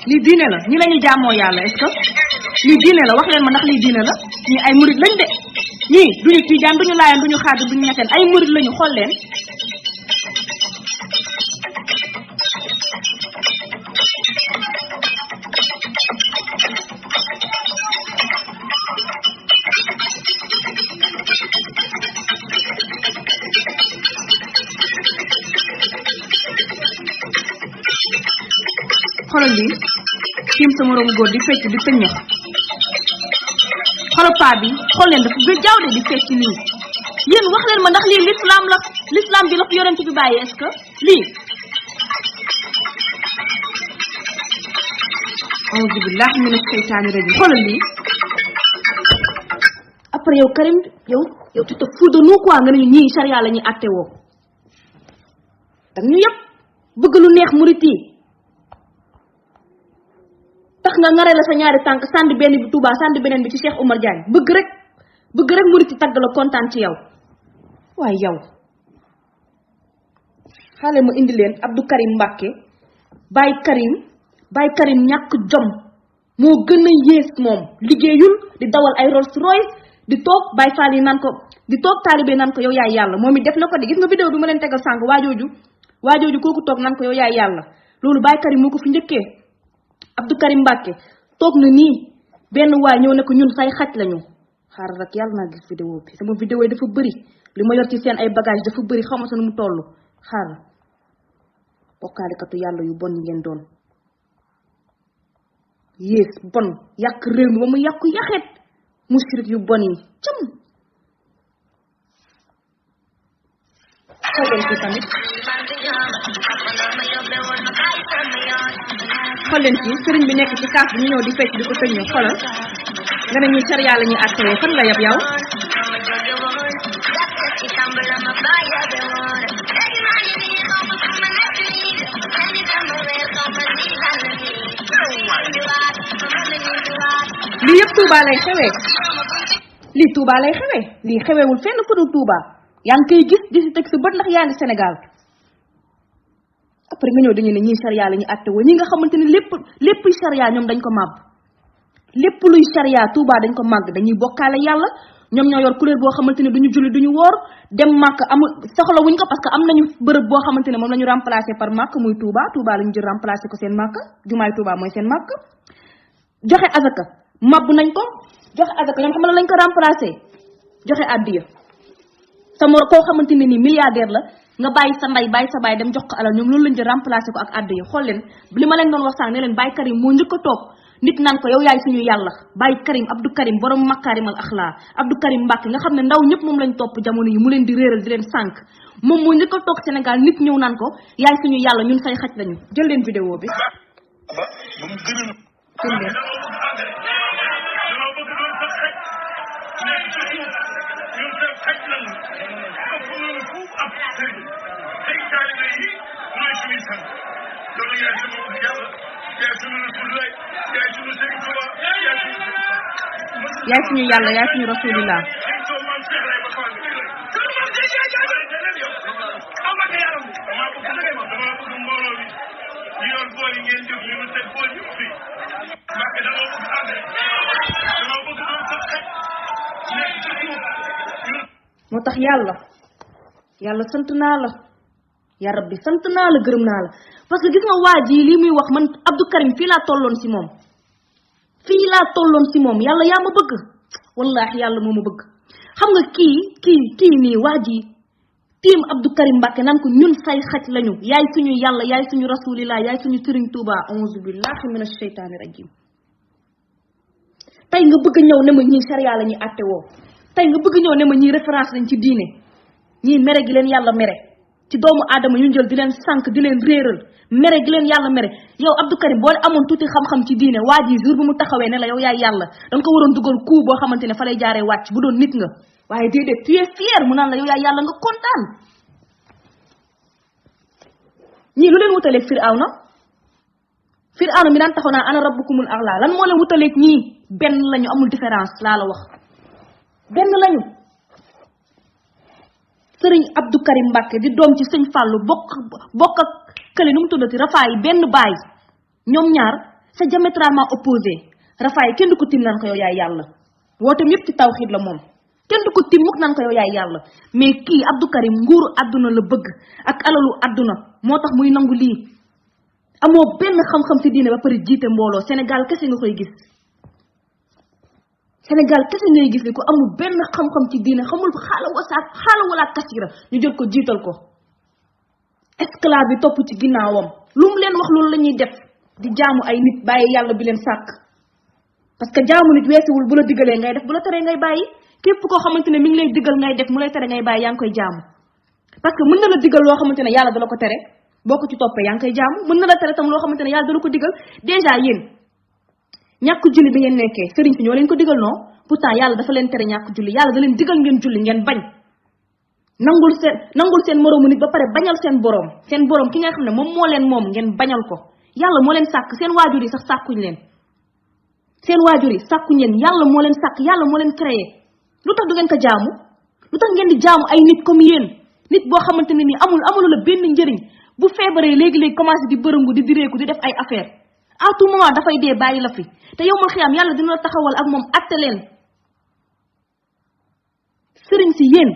lii diine la ñi lañuy jaamoo yàlla est-ce que lii diine la wax leen ma ndax lii diine la ñii ay murit lañ de ñii duñu tijaan duñu laayaan duñu xaadir duñu ñetteen ay murit lañu xool leen xoolal lii tiim sa moroomu góor di fecc di tëññax xoolal paa bi xool leen dafa gëjaaw de di fecc nii yéen wax leen ma ndax lii l'islam bi la fi yonent bi bàyyi est-ce que lii auzu billahi mina sheytaani rajim xoolal lii après yow Karim yow tu te fous de nous quoi nga ne ñii charia la ñuy àtte woo dag ñu yëpp bëgg lu neex murit yi tax nga ngare la sa ñaari tànk sànni benn bi Touba sànni beneen bi ci Cheikh Oumar Diagne bëgg rek murit yi tagg la kontaan ci yow waaye yow xaale ma indi leen Abdou Karim Mbacké Baye Karim ñàkk jom moo gën a yées moom liggéeyul di dawal ay Rolls Royce di toog Baye Fall yi naan ko di toog taalibe naan ko yow yaay yàlla moom it def na ko di gis nga vidéo bi ma leen tegal sànq waajooju kooku toog naan ko yow yaay yàlla loolu Baye Karim moo ko fi njëkkee Abdou Karim Mbacké toog na nii benn waay ñëw ne ko ñun say xaj lañu xaaral rek yàlla naa gis vidéo bi sama vidéo yi dafa bëri li ma yor ci seen ay bagage dafa bëri xaw ma sa nu mu toll xaaral bokkaalikatu yàlla yu bon yi ngeen doon yées bon yàq réew mi ba mu yàqu yaxet mushrik yu bon yi cam xool leen fii tamit xool leen fii sëriñ bi nekk ci kaaf bi ñu ñëw di fecc di ko tëñ xoolal nga ne ñuy charia la ñuy àttewoo fan la yab yow lii yëpp Touba lay xewee lii Touba lay xewee lii xewewul fenn fu dul Touba yaa ngi koy gis di si teg sa bët ndax yaa ngi Sénégal après nga ñëw dañu ne ñii charia la ñu àtte woo ñi nga xamante ni lépp charia ñoom dañ ko màbb lépp luy charia Touba dañ ko màgg dañuy bokkaale yàlla ñoom ñoo yor couleur boo xamante ne duñu julli duñu woor dem màkk amul soxla wuñ ko parce que am nañu bërëb boo xamante ne moom la ñu remplacé par màkk muy Touba la ñu jël remplacé ko seen màkk jumaay Touba mooy seen màkk joxe azaka mabbu nañ ko joxe azaka ñoom xam nga lañ ko remplacer joxe addiya sama koo xamante ne nii milliardaire la nga bàyyi sa ndey bàyyi sa baay dem jox ko alal ñoom loolu lañ jël remplacer ko ak addiya xool leen li ma leen doon wax sànq ne leen Baye Karim moo njëkk a toog nit naan ko yow yaay suñu yàlla Baye Karim Abdou Karim borom makarimal axlaa Abdou Karim Mbacke nga xam ne ndaw ñëpp moom lañ topp jamono yi mu leen di réeral di leen sànq moom moo njëkk a toog Sénégal nit ñëw naan ko yaay suñu yàlla ñun say xaj lañu jël leen vidéo bi yaay suñu yàlla yaay suñu rasulillah moo tax yàlla sant naa la ya rabbi sant naa la gërëm naa la parce que gis nga waa ji lii muy wax man Abdou Karim fii laa tolloon si moom yàlla yaa ma bëgg wallahi yàlla moo ma bëgg xam nga kii nii waa ji tiim Abdou Karim Mbacke naan ko ñun say xaj lañu yaay suñu yàlla yaay suñu rasulillah yaay suñu Serigne Touba a'udhu billahi minash shaytanir rajim tey nga bëgg ñëw ne ma ñii sharia la ñuy àtte woo tey nga bëgg ñëw ne ma ñii référence lañ ci diine ñii mere gi leen yàlla mere ci doomu aadama ñu jël di leen sànq di leen réeral mere gi leen yàlla mere yow Abdou Karim boo amoon tuuti xam-xam ci diine waa ji jour bu mu taxawee ne la yow yaay yàlla danga ko waroon dugal coup boo xamante ne fa lay jaaree wàcc bu doon nit nga waaye déedéet tu es fier mu naan la yow yaay yàlla nga kontaan ñii lu leen wutaleeg Firawna mi daan taxaw naan ana rabbukumul a'la lan moo leen wutaleeg ñii benn lañu amul différence laa la wax benn lañu sëriñ Abdou Karim Mbacke di doom ci sëñ Fallou bokk ak kële nu mu tuddati Rafaay benn baay ñoom ñaar c'est diamétralement opposé Rafaay kenn du ko tim naan ko yow yaay yàlla wootem yépp ci tawxiid la moom kenn du ko tim mukk naan ko yow yaay yàlla mais kii Abdou Karim nguuru àdduna la bëgg ak alalu àdduna moo tax muy nangu lii amoo benn xam-xam ci diine ba pare jiite mbooloo Sénégal kese nga koy gis Sénégal kese ngay gis ni ko amul benn xam-xam ci diine xamul xaala wala kasira ñu jël ko jiital ko esclave bi topp ci ginnaawam lu mu leen wax loolu la ñuy def di jaamu ay nit bàyyi yàlla bi leen sàkk parce que jaamu nit weesuwul bu la digalee ngay def bu la teree ngay bàyyi képp koo xamante ne mi ngi lay digal ngay def mu lay tere ngay bàyyi yaa ngi koy jaamu parce que mën na la digal loo xamante ne yàlla dala ko tere boo ko ci toppee yaa ngi koy jaamu mën na la tere tam loo xamante ne yàlla dala ko digal déjà yéen ñàkk julli bi ngeen nekkee sëriñ si ñoo leen ko digal non pourtant yàlla dafa leen tere ñàkk julli yàlla da leen digal ngeen julli ngeen bañ nangul seen moroomu nit ba pare bañal seen borom ki nga xam ne moom moo leen moom ngeen bañal ko yàlla moo leen sàkk seen waajur yi sax sàkkuñ leen yàlla moo leen sàkk yàlla moo leen créé lu tax du ngeen ko jaamu lu tax ngeen di jaamu ay nit comme yéen nit boo xamante ne nii amulu la benn njëriñ bu feebaree léegi-léegi commencé di bërëngu di direeku di def ay affaire à tout moment dafay dee bàyyi la fi te yow mal xiyaam yàlla dina la taxawal ak moom atte leen sëriñ si yéen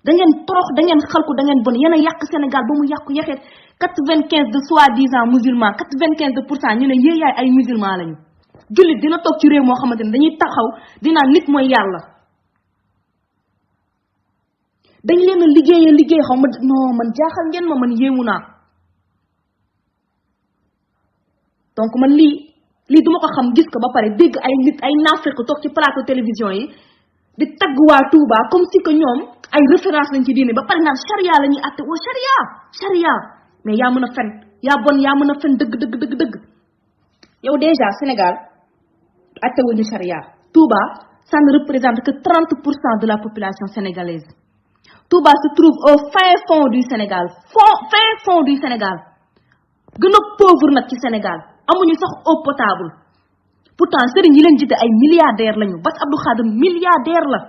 da ngeen torox da ngeen xalku da ngeen bon yéen a yàq Sénégal ba mu yàqu yaxeet 95 de soi-disant musulmans 95% ñu ne yéen yaay ay musulmans lañu jullit dina toog ci réew moo xamante ne dañuy taxaw dinaan nit mooy yàlla dañ leen a liggéey xaw ma non man jaaxal ngeen ma man yéemu naa donc man lii duma ko xam gis ko ba pare dégg ay nit ay naafeq toog ci plateau télévision yi di tagg waa Touba comme si que ñoom ay référence lañ ci diine ba pare naan charia la ñuy àtte woo charia mais yaa mën a fen yaa bon yaa mën a fen dëgg yow déjà Sénégal àtte wuñu charia Touba ça ne représente que 30% de la population sénégalaise Touba se trouve au fin fond du Sénégal fin fond du Sénégal gën a pauvre nag ci Sénégal amuñu sax eau potable pourtant sëriñ yi leen jiite ay milliardaire lañu Bass Abdou Khadre milliardaire la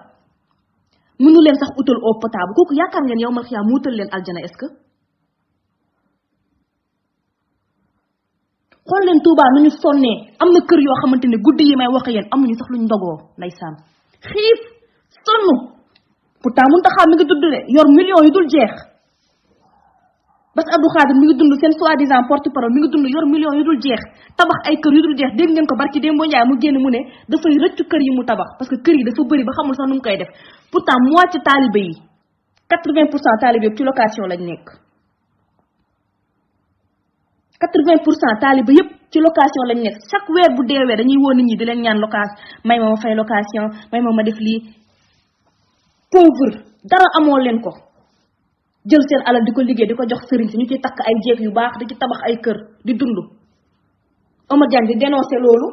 mënu leen sax utal eau potable kooku yaakaar ngeen yow mal xiyaa mu utal leen aljana est-ce que xool leen Touba nu ñu sonnee am na kër yoo xamante ne guddi yi may waxe yéen amuñu sax luñ ndogoo ndeysaan xiif sonn pourtant mun taxaa mi ngi dudd de yor millions yu dul jeex Bass Abdou Khadre mi ngi dund seen soi-disant porte-parole mi ngi dund yor millions yu dul jeex tabax ay kër yu dul jeex dégg ngeen ko barki Dembo Ndiaye mu génn mu ne dafay rëccu kër yi mu tabax parce que kër yi dafa bëri ba xamul sax nu mu koy def pourtant moitié talibé yi 80% talibé yëpp ci location lañ nekk 80% talibé yëpp ci location lañ nekk chaque weer bu deewee dañuy woo nit ñi di leen ñaan location may ma fay location may ma def lii pauvre dara amoo leen ko jël seen alal di ko liggéey di ko jox sëriñ si ñu ciy takk ay jéeg yu baax di ci tabax ay kër di dund Omar Diagne di dénoncé loolu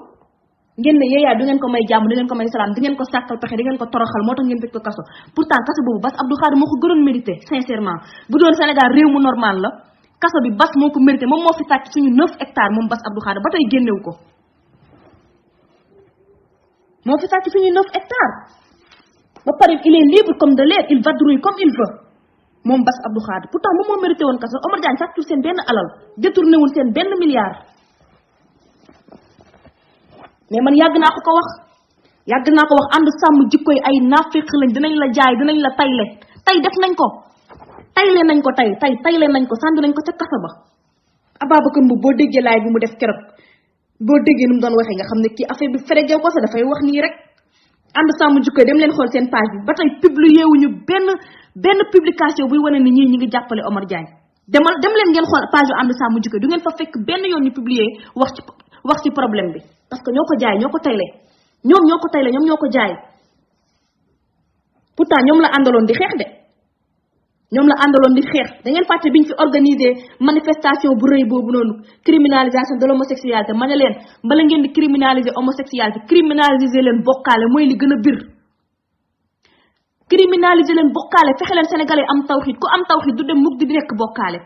ngeen ne yeeyaa du ngeen ko may jàmm du ngeen ko may salaam di ngeen ko sàkkal pexe di ngeen ko toroxal moo tax ngeen tëj ko kaso pourtant kaso boobu Bass Abdou Khadre moo ko gënoon mérité sincèrement bu doon Sénégal réew mu normal la kaso bi Bass moo ko mérité moom moo fi sàcc suñu 9 hectares moom Bass Abdou Khadre ba tey génnewu ko moo fi sàcc suñu 9 hectares ba pare il est libre comme de l'air il vadrouille comme il veut moom Bass Abdou Khadre pourtant moom moo mérité woon kaso Omar Diagne sàccul seen benn alal détourné wul seen benn milliard mais man yàgg naa ko wax ànd sàmm jikkoy ay naafeq lañ dinañ la jaay dinañ la tayle tay def nañ ko tayle nañ ko tayle nañ ko sànni nañ ko ca kaso ba Ababacar Mbow boo déggee laay bi mu def keroog boo déggee nu mu doon waxee nga xam ne kii affaire bi feregew ko sax dafay wax nii rek ànd sàmm jikkoy dem leen xool seen page bi ba tey publié wuñu benn publication buy wane ni ñii ñi ngi jàppale Omar Diagne dem leen ngeen xool page yu ànd sàmm jikkoy du ngeen fa fekk benn yoon ñu publié wax ci problème bi parce que ñoo ko jaay ñoo ko tayle ñoom ñoo ko jaay pourtant ñoom la àndaloon di xeex de da ngeen fàtte biñ fi organiser manifestation bu rëy boobu noonu criminalisation de l'homosexualité ma ne leen bala ngeen di criminaliser homosexualité criminaliser leen bokkaale mooy li gën a bir criminaliser leen bokkaale fexe leen sénégalais am tawxiid ku am tawxiid du dem mukk di nekk bokkaale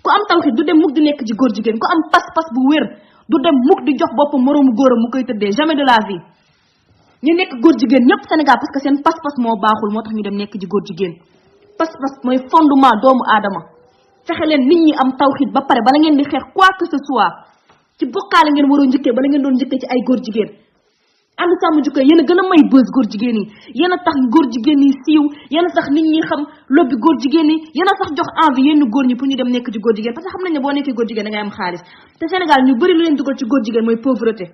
ku am tawxiid du dem mukk di nekk ci góor jigéen ku am pas-pas bu wér du dem mukk di jox boppam moroomu góoram mu koy tëddee jamais de la vie ñu nekk góor jigéen ñëpp Sénégal parce que seen pas-pas moo baaxul moo tax ñu dem nekk ci góor jigéen pas-pas mooy fondement doomu aadama fexe leen nit ñi am tawxiid ba pare bala ngeen di xeex quoi que ce soit ci bokkaale ngeen waroo njëkkee bala ngeen doon njëkkee ci ay góor jigéen ànd sàmm jikko yéen a gën a may bës góor jigéen yi yéen a tax góor jigéen yi siiw yéen a tax nit ñi xam lobby góor jigéen yi yéen a tax jox envie yenn góor ñi pour ñu dem nekk ci góor jigéen parce que xam nañ ne boo nekkee góor jigéen da ngay am xaalis te Sénégal ñu bëri lu leen dugal ci góor jigéen mooy pauvreté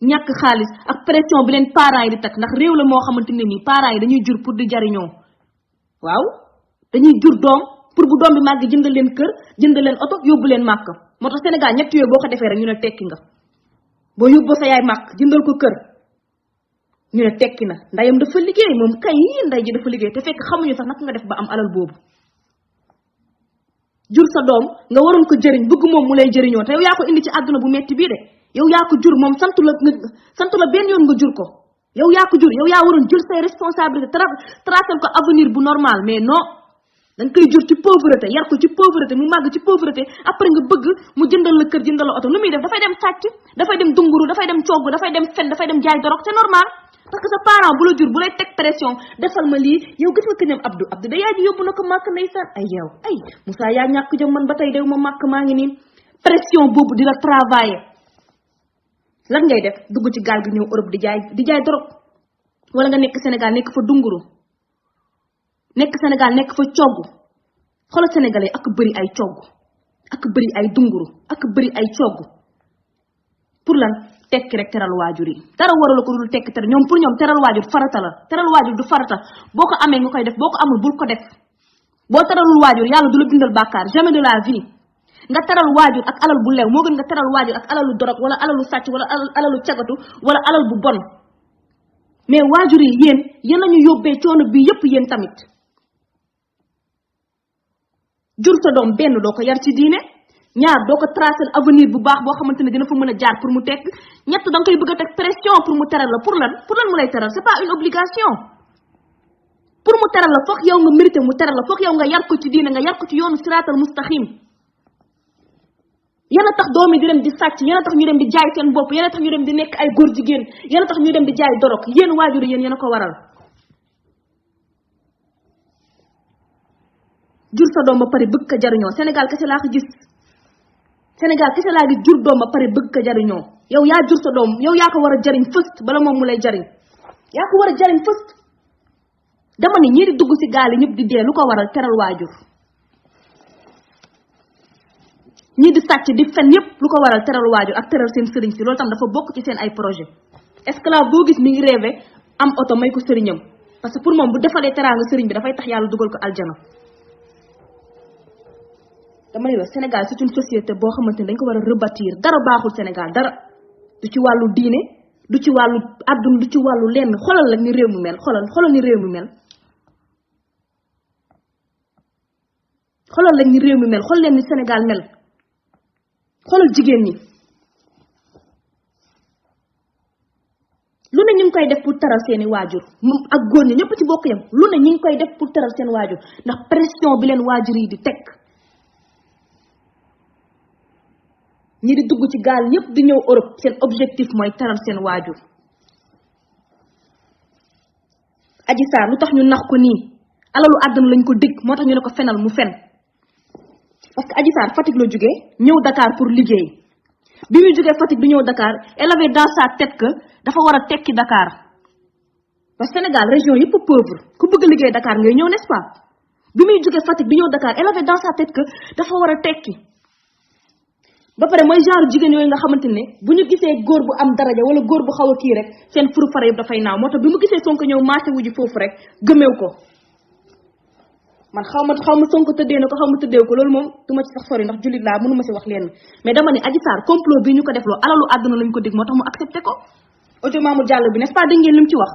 ñàkk xaalis ak pression bi leen parents yi di teg ndax réew la moo xamante ne nii parents yi dañuy jur pour di jariñoo waaw dañuy jur doom pour bu doom bi màgg jëndal leen kër jëndal leen oto yóbbu leen màkk moo tax Sénégal ñett yooyu boo ko defee rek ñu ne tekki nga boo yóbboo sa yaay màkk jëndal ko kër ñu ne tekki na ndayam dafa liggéey moom kay nday ji dafa liggéey te fekk xamuñu sax naka nga def ba am alal boobu jur sa doom nga waroon ko jëriñ bëgg moom mu lay jëriñoo te yow yaa ko indi ci àdduna bu metti bii de yow yaa ko jur moom santu la benn yoon nga jur ko yow yaa ko jur yow yaa waroon jël say responsabilité tracer ko avenir bu normal mais non da nga koy jur ci pauvreté yar ko ci pauvreté mu màgg ci pauvreté après nga bëgg mu jëndal la kër jëndal la oto nu muy def dafay dem sàcc dafay dem dunguru dafay dem cogg dafay dem fen dafay dem jaay dorog c'est normal parce que sa parent bu la jur bu lay teg pression defal ma lii yow gis nga këñam Abdou da yaay ji yóbbu na ko màkk ndeysaan ay yow ay Moussa yaa ñàkk jom man ba tey dew ma màkk maa ngi nii pression boobu di la travailler lan ngay def dugg ci gaal gi ñëw Europe di jaay dorog wala nga nekk Sénégal nekk fa dunguru nekk Sénégal nekk fa cogg xoolal sénégalais ak bëri ay cogg ak bëri ay dunguru ak bëri ay cogg pour lan tekki rek teral waajur yi dara waral ko dul tekki teral ñoom pour ñoom teral waajur farata la teral waajur du farata boo ko amee nga koy def boo ko amul bul ko def boo teralul waajur yàlla du la bindal bàkkaar jamais de la vie nga teral waajur ak alal bu lew moo gën nga teral waajur ak alalu dorog wala alalu sàcc wala alalu cagatu wala alal bu bon mais waajur yi yéen lañu yóbbee coono bi yépp yéen tamit jur sa doom benn doo ko yar ci diine ñaar doo ko tracer avenir bu baax boo xamante ne dina fa mën a jaar pour mu tekk ñett da nga koy bëgg a teg pression pour mu teral la pour lan mu lay teral c'est pas une obligation pour mu teral la foog yow nga mérité mu teral la foog yow nga yar ko ci diine nga yar ko ci yoonu siraatal mustaqim yéen a tax doom yi di dem di sàcc yéen a tax ñu dem di jaay seen bopp yéen a tax ñu dem di nekk ay góor jigéen yéen a tax ñu dem di jaay dorog yéen waajur yéen a ko waral jur sa doom ba pare bëgg ko jariñoo Sénégal kese laa ko gis Sénégal kese laa gis jur doom ba pare bëgg ko jariñoo yow yaa jur sa doom yow yaa ko war a jariñ first bala moom mu lay jariñ yaa ko war a jariñ first dama ne ñii di dugg ci gaal yi ñëpp di dee lu ko waral teral waajur ñii di sàcc di fen yépp lu ko waral teral waajur ak teral seen sëriñ si loolu tam dafa bokk ci seen ay projet esclave boo gis mi ngi rêvé am oto may ko sëriñam parce que pour moom bu defalee teraanga sëriñ bi dafay tax yàlla dugal ko aljana dama ne la Sénégal c'est une société boo xamante ne dañ ko war a rebâtir dara baaxul Sénégal dara du ci wàllu diine du ci wàllu àdduna du ci wàllu lenn xoolal la ni réew mi mel xoolal ni réew mi mel xoolal lañ ni réew mi mel xool leen ni Sénégal mel xoolal jigéen ñi lu ne ñu ngi koy def pour taral seeni waajur moom ak góor ñi ñëpp ci bokk yam lu ne ñu ngi koy def pour taral seen waajur ndax pression bi leen waajur yi di teg ñi di dugg ci gaal ñëpp di ñëw Europe seen objectif mooy taral seen waajur Adji Sarr lu tax ñu nax ko nii alalu àdduna lañ ko dig moo tax ñu ne ko fenal mu fen parce que Adji Sarr Fatick la jógee ñëw Dakar pour liggéey bi muy jógee Fatick di ñëw Dakar elle avait dans sa tête que dafa war a tekki Dakar parce que Sénégal région yëpp pauvre ku bëgg liggéey Dakar ngay ñëw n'est-ce pas bi muy jógee Fatick di ñëw Dakar elle avait dans sa tête que dafa war a tekki ba pare mooy genre jigéen yooyu nga xamante ne bu ñu gisee góor bu am daraja wala góor bu xaw a kii rek seen furu fara yëpp dafay naaw moo tax bi mu gisee Sonko ñëw marché wu ji foofu rek gëmeew ko man xaw ma Sonko tëddee na ko xaw ma tëddee ko loolu moom du ma ci sax sori ndax jullit laa mënu ma si wax leen mais dama ne Adji Sarr complot bi ñu ko def loo alalu àdduna lañ ko dig moo tax mu accepté ko audio Mamour Diallo bi n'est-ce pas dégg ngeen li mu ci wax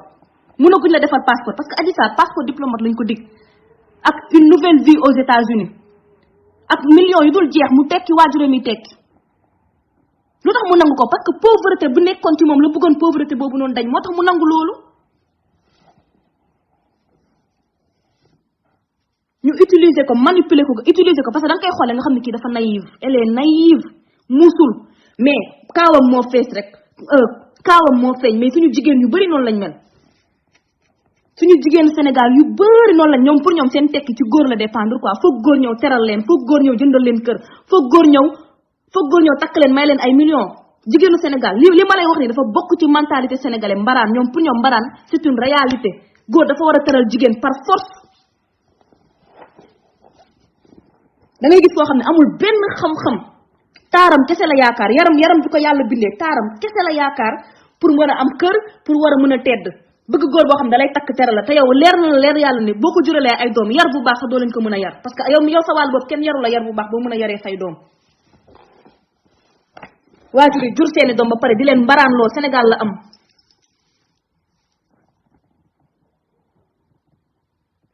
mënaguñ la defal passeport parce que Adji Sarr passeport diplomate lañ ko dig ak une nouvelle vie aux États-Unis ak millions yu dul jeex mu tekki waajuram yi tekki lu tax mu nangu ko parce que pauvreté bu nekkoon ci moom la bëggoon pauvreté boobu noonu dañ moo tax mu nangu loolu ñu utiliser ko manipuler ko utiliser ko parce que da nga koy xoolee nga xam ne kii dafa naïve elle est naïve musul mais kaawam moo fees rek kaawam moo feeñ mais suñu jigéen yu bëri noonu lañ mel suñu jigéen Sénégal yu bëri noonu lañ ñoom pour ñoom seen tekki ci góor la dépendre quoi foog góor ñëw teral leen foog góor ñëw jëndal leen kër foog góor ñëw takk leen may leen ay millions jigéenu Sénégal li ma lay wax nii dafa bokk ci mentalité sénégalais mbaraan ñoom pour ñoom mbaraan c'est une réalité góor dafa war a teral jigéen par force da ngay gis koo xam ne amul benn xam-xam taaram kese la yaakaar yaram bi ko yàlla bindee taaram kese la yaakaar pour mën a am kër pour war a mën a tedd bëgg góor boo xam ne da lay takk teral la te yow leer na la leer yàlla ne boo ko juralee ay doom yar bu baax sax doo leen ko mën a yar parce que yow sa wàll boobu kenn yaru la yar bu baax boo mën a yaree say doom waajur yi jur seeni doom ba pare di leen mbaraan loo Sénégal la am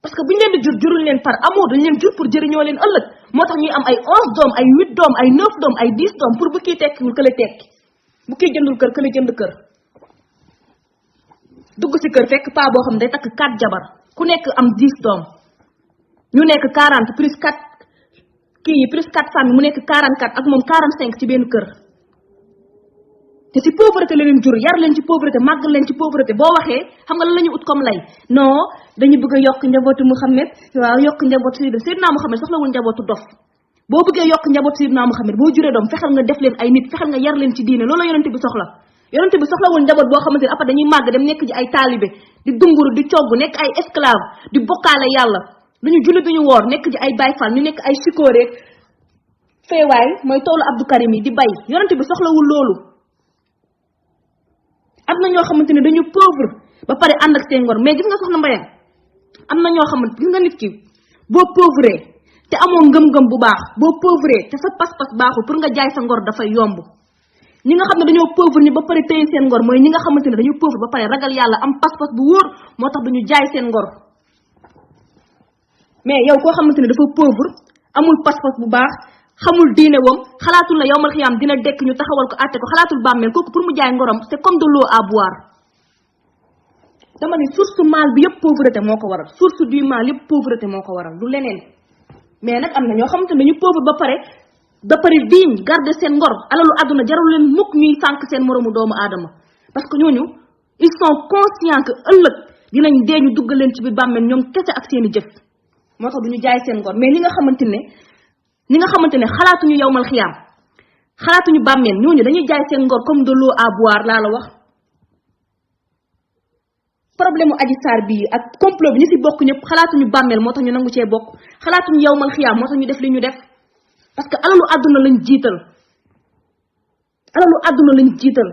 parce que bu ñu leen di juruñ leen par amour dañ leen jur pour jëriñoo leen ëllëg moo tax ñuy am ay 11 doom ay 8 doom ay 9 doom ay 10 doom pour bu kii tekkiwul kële tekki bu kii jëndul kër kële jënd kër dugg si kër fekk paa boo xam ne day takk 4 jabar ku nekk am 10 doom ñu nekk 40 plus 4 kii yi plus 4 famille mu nekk 44 ak moom 45 ci benn kër te ci pauvreté la leen jur yar leen ci pauvreté màggal leen ci pauvreté boo waxee xam nga lan la ñu ut comme lay non dañu bëgg a yokk njabootu Muhammad waaw yokk njabootu Seydina Muhammad soxlawul njabootu dof boo bëggee yokk njabootu Seydina Muhammad boo juree doom fexeel nga def leen ay nit fexeel nga yar leen ci diine loolu la yonente bi soxla yonente bi soxlawul njaboot boo xamante ne après dañuy màgg dem nekk ji ay taalibe di dunguru di cogg nekk ay esclave di bokkaale yàlla duñu julli duñu woor nekk ji ay bayfal ñu nekk ay sikóoreeg feewaay mooy toolu Abdou Karim yi di bay yonente bi soxlawul loolu am na ñoo xamante ne dañu pauvre ba pare ànd ak seen ngor mais gis nga soxna Mbayang am na ñoo xamante gis nga nit ki boo pauvre te amoo ngëm-ngëm bu baax boo pauvre te sa pas-pas baaxul pour nga jaay sa ngor dafay yomb ñi nga xam ne dañoo pauvre ñi ba pare téye seen ngor mooy ñi nga xamante ne dañu pauvre ba pare ragal yàlla am pas-pas bu wóor moo tax duñu jaay seen ngor mais yow koo xamante ne dafa pauvre amul pas-pas bu baax xamul diine wam xalaatul na yowmal xiyaam dina dekk ñu taxawal ko àtte ko xalaatul bàmmeel kooku pour mu jaay ngorom c'est comme de l'eau à boire dama ni source mal bi yëpp pauvreté moo ko waral source du mal yëpp pauvreté moo ko waral du leneen mais nag am na ñoo xamante ne dañu pauvre ba pare digne garder seen ngor alalu àdduna jarul leen mukk ñuy sànk seen moroomu doomu aadama parce que ñooñu ils sont conscients que ëllëg dinañ dee ñu duggal leen ci biir bàmmeel ñoom kese ak seeni jëf moo tax duñu jaay seen ngor mais ñi nga xamante ne xalaatuñu yowmal xiyaam xalaatuñu bàmmeel ñooñu dañuy jaay seen ngor comme de l'eau à boire laa la wax problème mu Adji Sarr bii ak complot bi ñu ci bokk ñëpp xalaatuñu bàmmeel moo tax ñu nangu cee bokk xalaatuñu yowmal xiyaam moo tax ñu def li ñu def parce que alalu àdduna lañ jiital alalu àdduna lañ jiital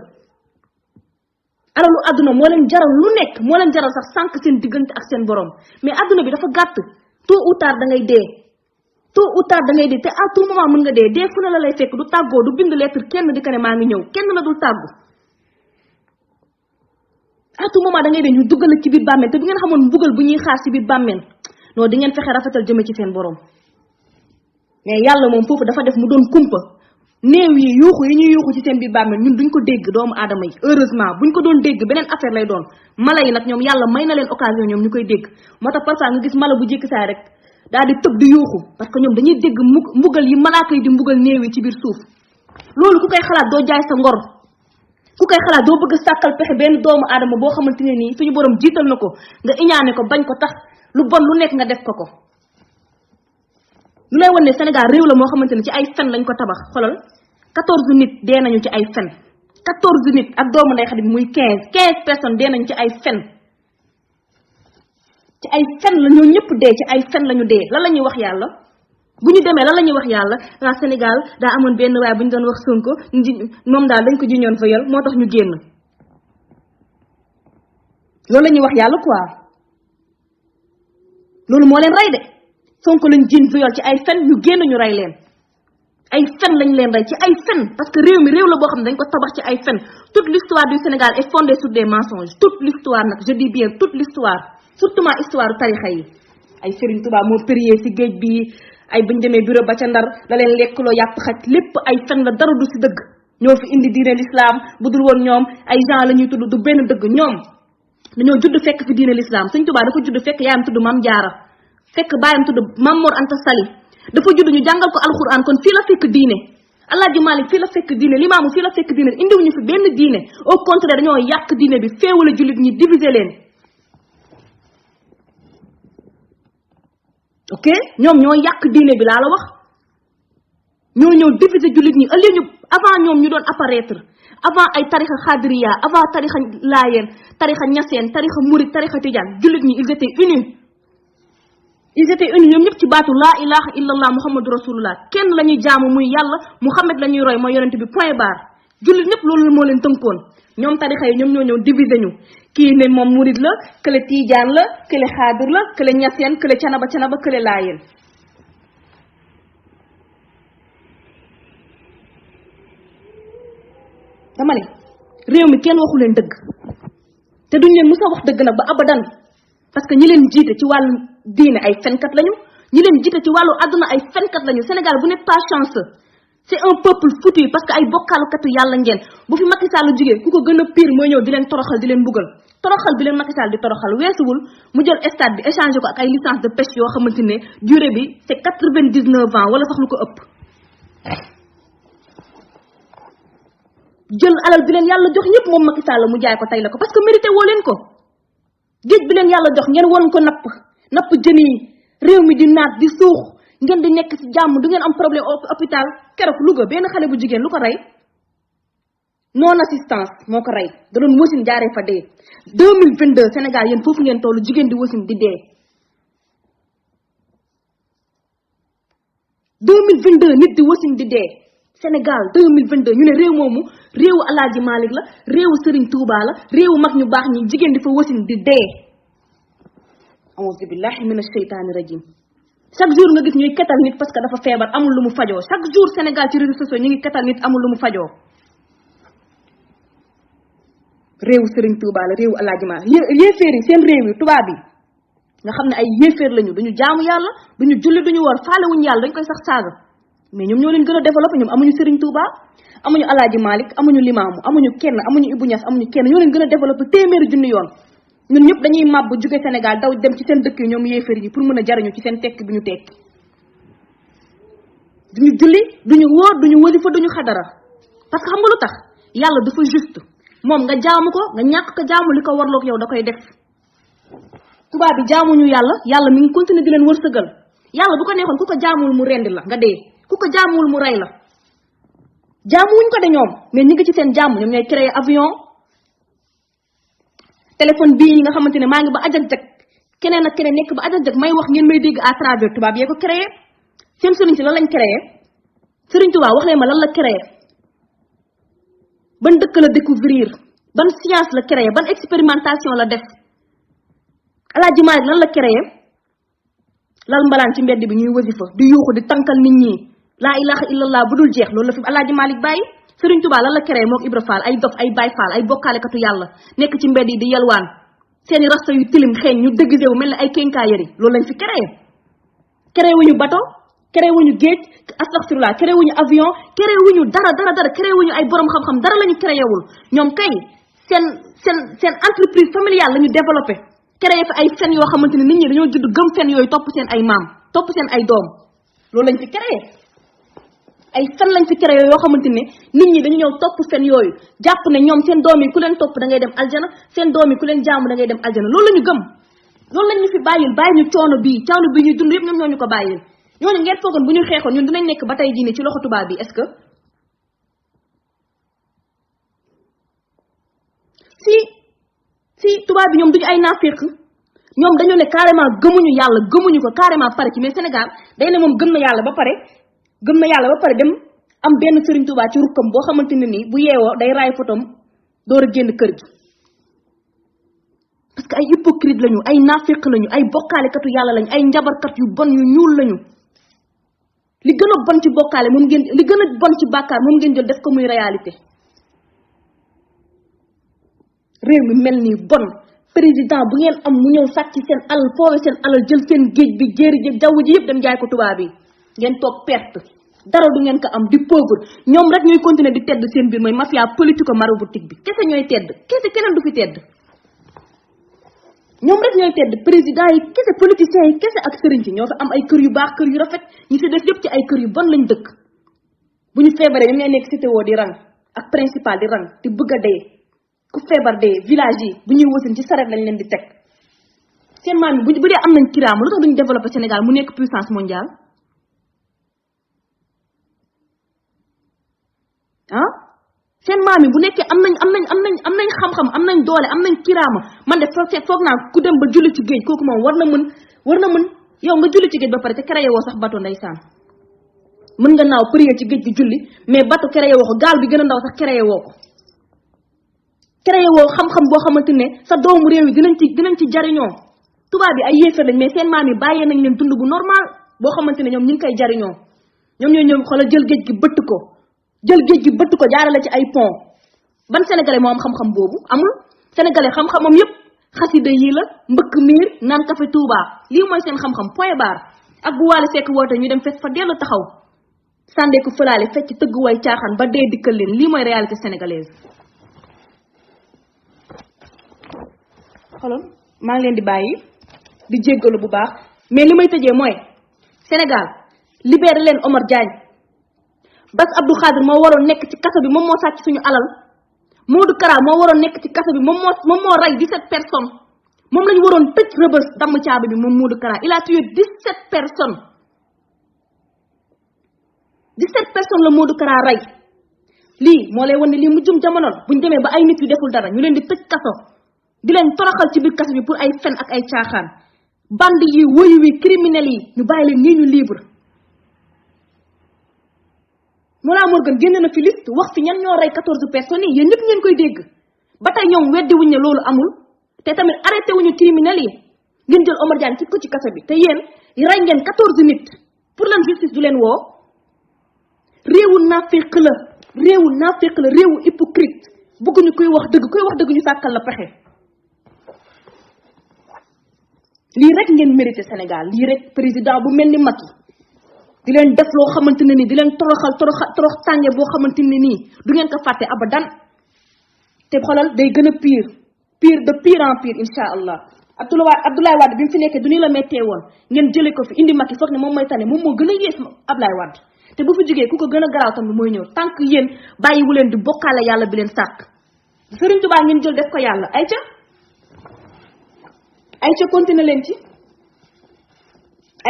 alalu àdduna moo leen jaral lu nekk moo leen jaral sax sànq seen diggante ak seen borom mais àdduna bi dafa gàtt tôt ou tard da ngay dee tôt ou tard da ngay dee te à tout moment mën nga dee fu ne la lay fekk du tàggoo du bind lettre kenn di ko ne maa ngi ñëw kenn la dul tàggu à tout moment da ngay dee ñu duggal ci biir bàmmeel te bu ngeen xamoon mbugal bu ñuy xaar ci biir bàmmeel non di ngeen fexe rafetal jëme ci seen borom mais yàlla moom foofu dafa def mu doon kumpa néew yi ñuy yuuxu ci seen biir bàmmeel ñun duñ ko dégg doomu aadama yi heureusement buñ ko doon dégg beneen affaire lay doon mala yi nag ñoom yàlla may na leen occasion ñoom ñu koy dégg moo tax parfois nga gis mala bu jékki saay rek daal di tëb di yuuxu parce que ñoom dañuy dégg mbugal yi malaaka yi di mbugal néew yi ci biir suuf loolu ku koy xalaat doo jaay sa ngor ku koy xalaat doo bëgg sàkkal pexe benn doomu aadama boo xamante ne nii suñu borom jiital na ko nga iñaane ko bañ ko tax lu bon lu nekk nga def ko lu lay wan ne Sénégal réew la moo xamante ne ci ay fen lañ ko tabax xolal 14 nit dee nañu ci ay fen 14 nit ak doomu ndey Xadi muy 15 personnes dee nañu ci ay fen la ñoo ñëpp dee ci ay fen lañu dee lan la ñuy wax yàlla bu ñu demee lan la ñuy wax yàlla waa Sénégal daa amoon benn waaye bu ñu doon wax Sonko moom daal dañ ko jiñoon fa yal moo tax ñu génn loolu la ñuy wax yàlla quoi loolu moo leen rey de Sonko lañ jiin viol ci ay fen ñu génn ñu rey leen ay fen lañ leen rey ci ay fen parce que réew mi réew la boo xam ne dañ ko tabax ci ay fen toute l'histoire du Sénégal est fondée sur des mensonges toute l'histoire nag je dis bien toute l'histoire surtout histoire tarixa yi ay Serigne Touba moo prier ci géej bi ay buñ demee bureau ba ca Ndar la leen lekkloo yàpp xaj lépp ay fen la dara du ci dëgg ñoo fi indi diine l'islam bu dul woon ñoom ay gens la ñuy tudd du benn dëgg ñoom dañoo judd fekk fi diine l'islam Serigne Touba dafa judd fekk yaayam tudd Mame Diarra fekk baayam tudd Mame Mor Anta Sali dafa judd ñu jàngal ko alxuraan kon fii la fekk diine Alaaji Malik fii la fekk diine Limaamu fii la fekk diine indiwuñu fi benn diine au contraire dañoo yàq diine bi féewale jullit ñi diviser leen ok ñoom ñoo yàq diine bi laa la wax ñoo ñëw diviser jullit ñi ëllëg ñu avant ñoom ñu doon apparaître avant ay tarixa xadriya avant tarixa laayeen tarixa ñaseen tarixa murit tarixa tijaan jullit ñi ils étaient unis ñoom ñëpp ci baatu laa ilaha illallah muhammadu rasulullah kenn la ñuy jaamu muy yàlla muhammad la ñuy roy mooy yonente bi point barre jullit ñëpp loolu moo leen tënkoon ñoom tarixa yi ñoom ñoo ñëw diviser ñu kii ne moom murit la kële tijaan la kële xaadir la kële ñaseen kële canaba kële laayeen dama ne réew mi kenn waxu leen dëgg te duñ leen musa wax dëgg nag ba abadan parce que ñi leen jiite ci wàllu diine ay fenkat lañu ñi leen jiite ci wàllu àdduna ay fenkat lañu Sénégal bu n'êtes pas chanceux c'est un peuple foutu parce que ay bokkaalukatu yàlla ngeen bu fi Macky Sall jugee ku ko gën a pire mooy ñëw di leen toroxal di leen mbugal toroxal bi leen Macky Sall di toroxal weesuwul mu jël stade bi échangé ko ak ay licence de pêche yoo xamante ne durée bi c'est 99 ans wala sax lu ko ëpp jël alal bi leen yàlla jox ñëpp moom Macky Sall mu jaay ko tey la ko parce que mérité woo leen ko géej bi leen yàlla jox ngeen won ko napp jën yi réew mi di naat di suux ngeen di nekk ci jàmm du ngeen am problème hôpital keroog Louga benn xale bu jigéen lu ko rey non assistance moo ko rey da doon wasin jaaree fa dee 2022 Sénégal yéen foofu ngeen tollu jigéen di wasin di dee 2022 nit di wasin di dee Sénégal 2022 ñu ne réew moomu réewu Alaaji Malik la réewu Serigne Touba la réewu mag ñu baax ñi jigéen di fa wasin di dee a'uuzu billahi mina sheytaani rajim chaque jour nga gis ñuy ketal nit parce que dafa feebar amul lu mu fajoo chaque jour Sénégal ci réseaux sociaux ñu ngi ketal nit amul lu mu fajoo réewu Serigne Touba la réewu Alaaji Malik yéeféer yi seen réew yi tubaab yi nga xam ne ay yéeféer lañu duñu jaamu yàlla duñu julli duñu woor faalewuñu yàlla dañ koy sax saaga mais ñoom ñoo leen gën a développé ñoom amuñu Serigne Touba amuñu Alaaji Malik amuñu Limaamu amuñu kenn amuñu Ibou Niass amuñu kenn ñoo leen gën a développé téeméeri junni yoon ñun ñëpp dañuy màbb jóge Sénégal daw dem ci seen dëkk yi ñoom yéefar yi pour mën a jariñu ci seen tekki bi ñu tekki duñu julli duñu wóor duñu wasifa duñu xadara parce que xam nga lu tax yàlla dafa juste moom nga jaamu ko nga ñàkk ko jaamu li ko warloog yow da koy def tubaab bi jaamuñu yàlla mi ngi continuer di leen wërsëgal yàlla bu ko neexoon ku ko jaamuwul mu rendi la nga dee ku ko jaamuwul mu rey la jaamuwuñ ko de ñoom mais ñi ngi ci seen jàmm ñoom ñooy créer avion téléphone bii nga xamante ne maa ngi ba ajak-jak keneen ak keneen nekk ba ajak-jak may wax ngeen may dégg à travers tubaab yee ko créé seen sëriñ si lan lañ créé Serigne Touba wax leen ma lan la créé ban dëkk la découvrir ban science la créé ban expérimentation la def Alaaji Malick lan la créé lal mbalaan ci mbedd bi ñuy wasifa di yuuxu di tankal nit ñi laa ilaha illallah bu dul jeex loolu la fi Alaaji Malick bàyyi Serigne Touba lan la créé mook Ibra Fall ay dof ay Baay Fall ay bokkaalekatu yàlla nekk ci mbedd yi di yalwaan seeni rasta yu tilim xeeñ ñu déguisé wu mel ni ay kénkaayeri loolu lañ fi créé wuñu bateau créé wuñu géej astaghfirullah créé wuñu avion créé wuñu dara créé wuñu ay borom xam-xam dara lañu créé wul ñoom kay seen entreprise familiale lañu développé créé fi ay fen yoo xamante ni nit ñi dañoo judd gëm fen yooyu topp seen ay maam topp seen ay doom loolu lañ fi créé ay fen lañ fi créé yoo xamante ne nit ñi dañu ñëw topp fen yooyu jàpp ne ñoom seen doom yi ku leen topp da ngay dem aljana seen doom yi ku leen jaamu da ngay dem aljana loolu la ñu gëm loolu lañ ñu fi bàyyil bàyyi ñu coono bii ñuy dund yëpp ñoom ñoo ñu ko bàyyil ñooñu ngeen foogoon bu ñu xeexoon ñun dinañ nekk ba tey jii nii ci loxo tubaab bi est-ce que si tubaab bi ñoom duñu ay naaféq ñoom dañoo ne carrément gëmuñu ko carrément pare ci mais Sénégal day ne moom gëm na yàlla ba pare dem am benn Serigne Touba ci rukkam boo xamante ne nii bu yeewoo day raay fotom door a génn kër gi parce que ay hypocrite lañu ay naaféq lañu ay bokkaalekatu yàlla lañu ay njabarkat yu bon yu ñuul lañu li gën a bon ci bokkaale li gën a bon ci bàkkaar moom ngeen jël def ko muy réalité réew mi mel nii bon président bu ngeen am mu ñëw sàcc seen alal foowe seen alal jël seen géej bi jéeri ji jaww ji yëpp dem jaay ko tubaab yi ngeen toog perte dara du ngeen ko am di pauvre ñoom rek ñooy continuer di tedd seen biir mooy mafia politico maraboutique bi kese ñooy tedd kese keneen du fi tedd ñoom rek ñooy tedd président yi kese politiciens yi kese ak sëriñ si ñoo fa am ay kër yu baax kër yu rafet ñi si def yëpp ci ay kër yu bon lañ dëkk bu ñu feebaree dañ lay nekk cité woo di rang ak principal di rang di bëgg a dee ku feebar dee village yi bu ñuy wasin ci saret lañ leen di teg seen maam yi bu dee am nañ kiraam lu tax duñu développé Sénégal mu nekk puissance mondiale seen maam yi bu nekkee am nañ xam-xam am nañ doole am nañ kiraama man de foog naa ku dem ba julli ci géej kooku moom war na mën yow nga julli ci géej ba pare te créé woo sax bateau ndeysaan mën nga naaw prier ci géej gi julli mais bateau créé woo ko gaal bi gën a ndaw sax créé woo ko créé woo xam-xam boo xamante ne sa doomu réew yi dinañ ci jariñoo tubaab bi ay yéefar lañ mais seen maam yi bàyyee nañ leen dund bu normal boo xamante ne ñoom ñu ngi koy jariñoo ñoom ñooy ñëw xoolal jël géej gi bëtt ko jaarale ci ay pont ban sénégalais moo am xam-xam boobu amul sénégalais xam-xamam yépp xasida yi la mbëkk miir naan café Touba lii mooy seen xam-xam point barre ak bu Wally Seck woote ñu dem fes fa dellu taxaw sàndeeku fëlaale fecc tëgg way caaxaan ba dee dikkal leen lii mooy réalité sénégalaise xolom maa ngi leen di bàyyi di jéggalu bu baax mais li may tëjee mooy Sénégal libéré leen Omar Diagne Bass Abdou Khadir moo waroon nekk ci kaso bi moom moo sàcc suñu alal Modou Kara moo waroon nekk ci kaso bi moom moo rey 17 personnes moom lañu waroon tëj rëbës damm caabi bi moom Modou Kara il a tué 17 personnes 17 personnes la Modou Kara rey lii moo lay wan ne lii mu jum jamonoon buñ demee ba ay nit yu deful dara ñu leen di tëj kaso di leen toroxal ci biir kaso bi pour ay fen ak ay caaxaan bandi yi woyu wi criminels yi ñu bàyyi leen nii ñu libre Mollah Morgun génn na fi liste wax fi ñan ñoo rey 14 personnes yi yéen ñëpp ngeen koy dégg ba tey ñoom weddi wuñ ne loolu amul te tamit arrêté wuñu criminels yi ngeen jël Omar Diagne ci ko ci kaso bi te yéen rey ngeen 14 nit pour lan justice du leen woo réewu naaféq la réewu hypocrite bëgguñu koy wax dëgg ñu sàkkal la pexe lii rek ngeen mérité Sénégal lii rek président bu mel ni Macky di leen def loo xamante ne nii di leen torox tànge boo xamante ne nii du ngeen ko fàtte abadan te xoolal day gën a pire de pire en pire insha allah Abdoulaye Wade bi mu fi nekkee du ni la méttee woon ngeen jële ko fi indi Macky foog ne moom mooy tane moom moo gën a yées Abdoulaye Wade te bu fi jógee ku ko gën a garaaw tamit mooy ñëw tant que yéen bàyyiwu leen di bokkaale yàlla bi leen sàkk Sëriñ Tuubaa ngeen jël def ko yàlla ayca continuer leen ci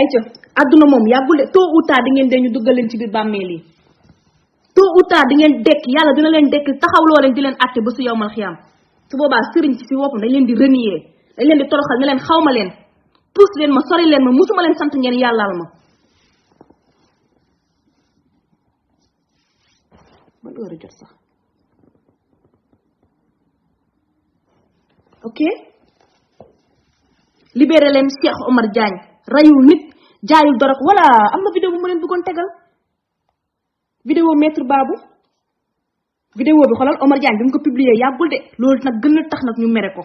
ayca àdduna moom yàggule tôt ou tard di ngeen dee ñu duggal leen ci biir bàmmeel yi tôt ou tard di ngeen dekk yàlla dina leen dekk taxawloo leen di leen àtte ba su yowmal xiyaam su boobaa sëriñ si woppam dañ leen di renier dañ leen di toroxal ne leen xaw ma leen puus leen ma sori leen ma musuma leen sant ngeen yàllaal ma ban heure jot sax ok libéré leen Cheikh Omar Diagne rayul nit jaayul dorog wala am na vidéo bu ma leen bëggoon tegal vidéo maître Babou vidéo bi xoolal Omar Diagne bi mu ko publier yàggul de loolu nag gën a tax nag ñu mere ko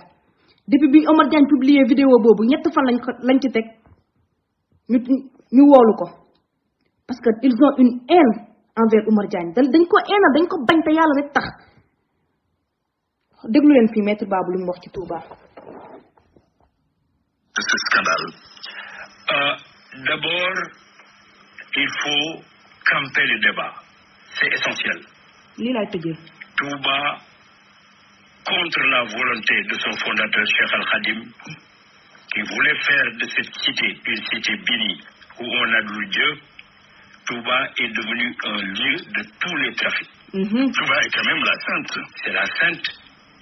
depuis bi Omar Diagne publier vidéo boobu ñett fan lañ ci teg ñu woolu ko parce que ils ont une haine envers Omar Diagne dañ ko haine dañ ko bañ te yàlla rek tax déglu leen fii maître Babou li mu wax ci Touba. De ce scandale. D'abord, il faut camper le débat. C'est essentiel. lii laay tëjee. Touba, contre la volonté de son fondateur Cheikh Al Khadim, qui voulait faire de cette cité une cité bénie où on adoue Dieu, Touba est devenu un lieu de tous les trafics. Touba est quand même la sainte. C'est la sainte.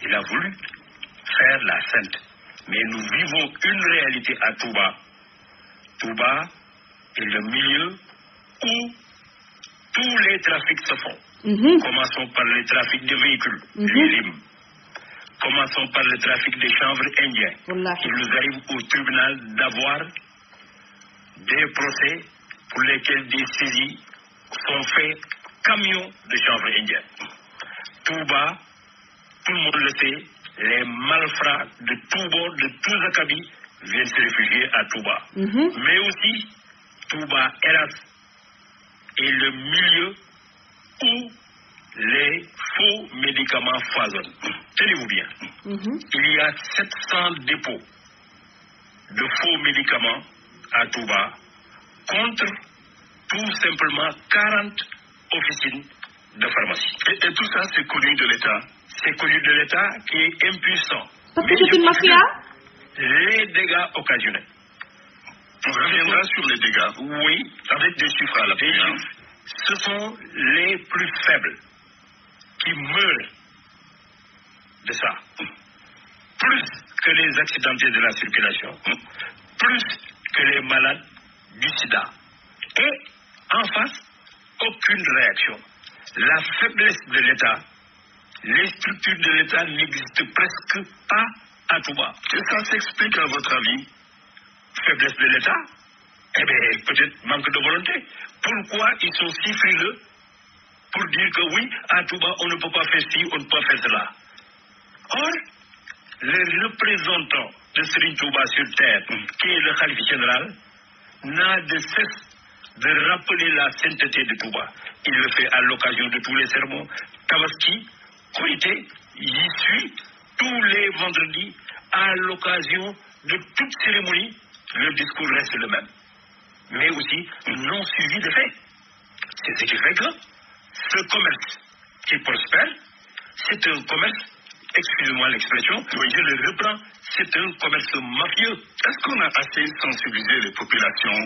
Il a voulu faire la sainte. Mais nous vivons une réalité à Touba. Touba est le milieu où tous les trafics se font. Commençons par le trafic de véhicules, les limes. Commençons par le trafic des chanvres indiens. Il nous arrive au tribunal d'avoir des procès pour lesquels des saisies sont faits camions de chanvre indiens. Touba, tout le monde le sait, les malfrats de tous bords, de tous acabits, viennent se réfugier à Touba. Mais aussi, Touba, hélas, est le milieu où les faux médicaments foisonnent. Tenez-vous bien. Il y a 700 dépôts de faux médicaments à Touba contre tout simplement 40 officines de pharmacie. Et tout ça, c'est connu de l'État. C'est connu de l'État qui est impuissant. Parce que c'est une mafia. Les dégâts occasionnels. On reviendra sur les dégâts. Oui, avec des chiffres à l'appui. Ce sont les plus faibles qui meurent de ça. Plus que les accidentés de la circulation, plus que les malades du sida. Et en face, aucune réaction. La faiblesse de l'État, les structures de l'État n'existent presque pas à Touba. Et ça s'explique à votre avis? Faiblesse de l'État? Eh bien, peut-être manque de volonté. Pourquoi ils sont si frileux pour dire que oui, à Touba, on ne peut pas faire ci, on ne peut pas faire cela? Or, le représentant de Serigne Touba sur terre, qui est le khalife général, n'a de cesse de rappeler la sainteté de Touba. Il le fait à l'occasion de tous les sermons. Tabaski, Korité, y suit tous les vendredis à l'occasion de toute cérémonie. Le discours reste le même. Mais aussi non suivi de fait. C'est ce qui fait que ce commerce qui prospère, c'est un commerce, excusez-moi l'expression, je le reprends, c'est un commerce mafieux. Est-ce qu'on a assez sensibilisé les populations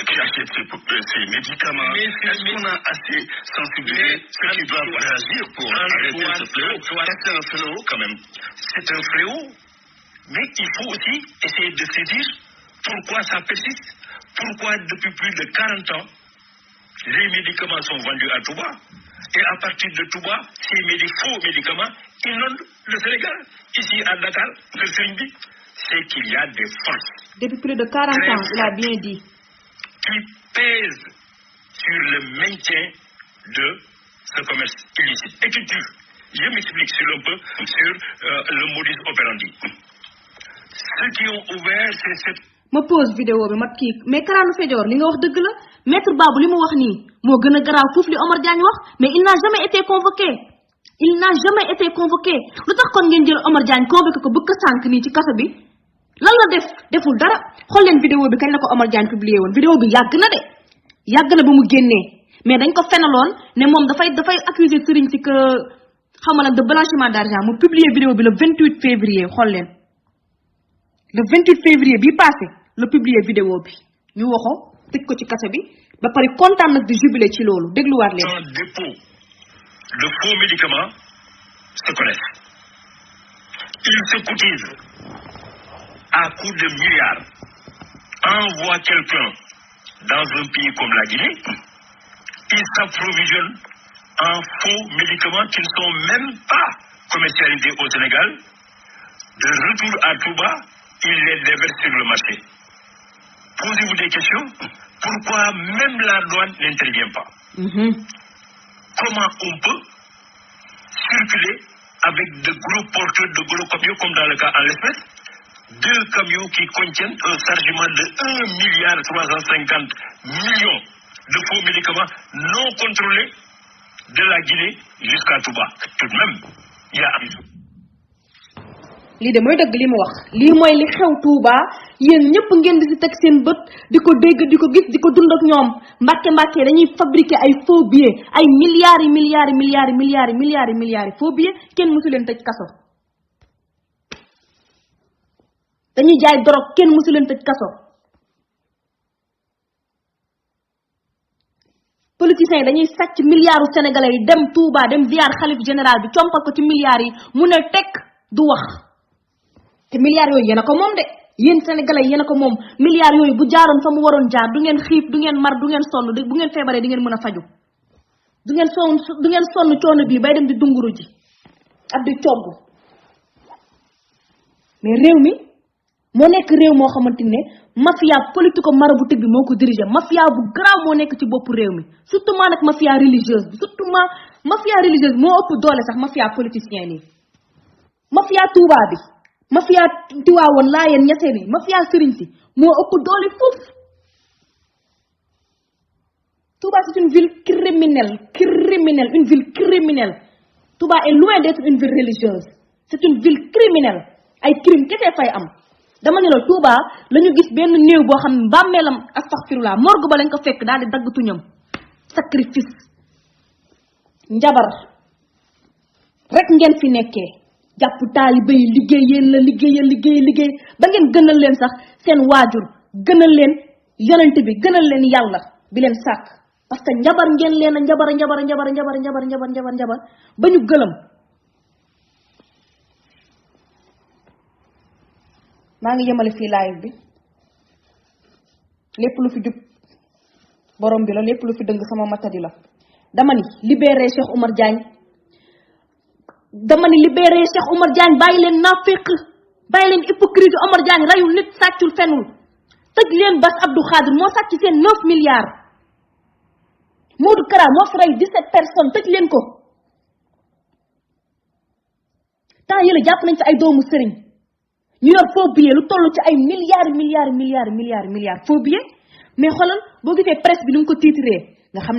qui achètent ces médicaments? Est-ce qu'on a assez sensibilisé ceux qui doivent réagir pour arrêter ce fléau? C'est un fléau quand même. C'est un fléau, mais il faut aussi essayer de saisir pourquoi ça persiste. Pourquoi depuis plus de 40 ans, les médicaments sont vendus à Touba. Et à partir de Touba, ces faux médicaments inondent le Sénégal. Ici à Dakar, le Sénégal, c'est qu'il y a des forces. Depuis plus de 40 ans, il a bien dit. Qui pèsent sur le maintien de ce commerce illicite. Et qui tuent. Je m'explique sur un peu sur le modus operandi. Ceux qui ont ouvert cette ma pause vidéo bi ma kii mais Karanu Fédior li nga wax dëgg la maître Babou li mu wax nii moo gën a garaaw foofu li Omar Diagne wax mais il n'a jamais été convoqué. Il n'a jamais été convoqué lu tax kon ngeen jël Omar Diagne convoqué ko bëgg a sànq nii ci kaso bi lan la deful dara xool leen vidéo bi kañ la ko Omar Diagne publié woon vidéo bi yàgg na ba mu génnee mais dañ ko fenaloon ne moom dafay accuser Serigne si que xam nga nag de blanchiment d'argent mu publier vidéo bi le 28 février xool leen le 28 février bi passé le publier vidéo bi ñu waxo tëj ko ci kasse bi ba pare kontaan nag di jubilé ci loolu dégluwaat leen. Un dépôt de faux médicaments se connaissent. Ils se cotisent à coups de milliards. Envoie quelqu'un dans un pays comme la Guinée, il s'approvisionne en faux médicaments qui ne sont même pas commercialisés au Sénégal. De retour à Touba, ils les déversent sur le marché. Posez-vous des questions. Pourquoi même la douane n'intervient pas? Comment on peut circuler avec de gros porteurs, de gros camions, comme dans le cas en l'espèce, 2 camions qui contiennent un chargement de 1,350 milliard de faux médicaments non contrôlés de la Guinée jusqu'à Touba. Tout de même, il y a lii de mooy dëgg li mu wax lii mooy li xew Touba yéen ñëpp ngeen di si teg seen bët di ko dégg di ko gis di ko dund ak ñoom mbàkke dañuy fabriquer ay faux billets ay milliards faux billets kenn mësu leen tëj kaso dañuy jaay drogue kenn mësu leen tëj kaso politiciens yi dañuy sàcc milliards sénégalais yi dem Touba dem ziar xalif général bi compal ko ci milliards yi mu ne tekk du wax te milliards yooyu yéen a ko moom de yéen sénégalais yéen a ko moom milliards yooyu bu jaaroon fa mu waroon jaar du ngeen xiif du ngeen mar du ngeen sonn bu ngeen feebaree di ngeen mën a faju du ngeen sonn coono bii bay dem di dunguru ji ak di togg mais réew mi moo nekk réew moo xamante ne mafia politico maraboutique bi moo ko dirigé mafia bu garaaw moo nekk ci bopp réew mi surtout nag mafia religieuse bi surtout mafia religieuse moo ëpp doole sax mafia politicien yi mafia Touba bi mafia Tiwaawoon Laayeen Ñaseen yi mafia sëriñ si moo ëpp doole foofu Touba c'est une ville criminelle une ville criminelle Touba est loin d'être une ville religieuse c'est une ville criminelle ay crime kese fay am dama ne la Touba la ñu gis benn néew boo xam ne bàmmeelam astaghfirullah morgue ba lañ ko fekk daal di dagg tuñam sacrifice njabar rek ngeen fi nekkee jàpp taalibe yi liggéey yéen la liggéey ba ngeen gënal leen sax seen waajur gënal leen yonent bi gënal leen yàlla bi leen sàkk parce que njabar ngeen leen a njabar ba ñu gëlëm maa ngi yemale fii live bi lépp lu fi jub borom bi la lépp lu fi dëng sama matadi la dama ni libéré Cheikh Oumar Diagne bàyyi leen naaféq bàyyi leen hypocrite Oumar Diagne rayul nit sàccul fenul tëj leen Bass Abdou Khadir moo sàcc seen 9 milliards Modou Kara moo fi rey 17 personnes tëj leen ko temps yële jàpp nañ fi ay doomu sëriñ ñu yor faux billet lu toll ci ay milliards faux billet mais xoolal boo gisee presse bi nu mu ko titré nga xam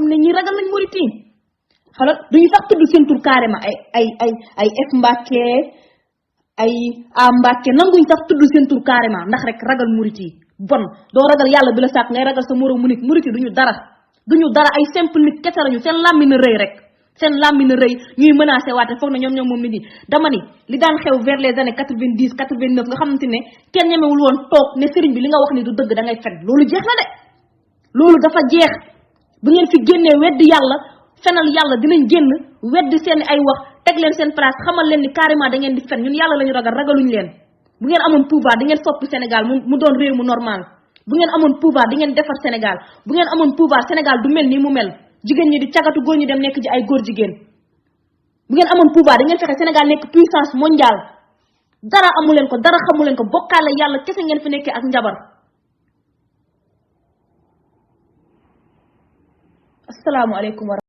ne ñi ragal nañ Mauritanie xoolal duñu sax tudd seen tur carrément ay F Mbacké ay A Mbacké nanguñ sax tudd seen tur carrément ndax rek ragal Mauritanie bon doo ragal yàlla bi la sàkk ngay ragal sa moromu nit Mauritanie duñu dara ay simple nit kese lañu seen làmmiñ na rëy rek seen làmmiñ na rëy ñuy menacé waate foog na ñoom moom nit ñi dama ni li daan xew vers les années 90 89 nga xamante ne kenn ñemewul woon toog ne sëriñ bi li nga wax ni du dëgg da ngay fen loolu jeex na de loolu dafa jeex bu ngeen fi génnee weddi yàlla fenal yàlla dinañ génn weddi seen ay wax teg leen seen place xamal leen ni carrément da ngeen di fen ñun yàlla la ñu ragaluñ leen bu ngeen amoon pouvoir di ngeen soppi Sénégal mu doon réew mu normal bu ngeen amoon pouvoir di ngeen defar Sénégal bu ngeen amoon pouvoir Sénégal du mel nii mu mel jigéen ñi di cagatu góor ñi dem nekk ci ay góor jigéen bu ngeen amoon pouvoir da ngeen fexe Sénégal nekk puissance mondiale dara amu leen ko dara xamu leen ko bokkaale yàlla kese ngeen fi nekkee ak njabar assalaamu aleykum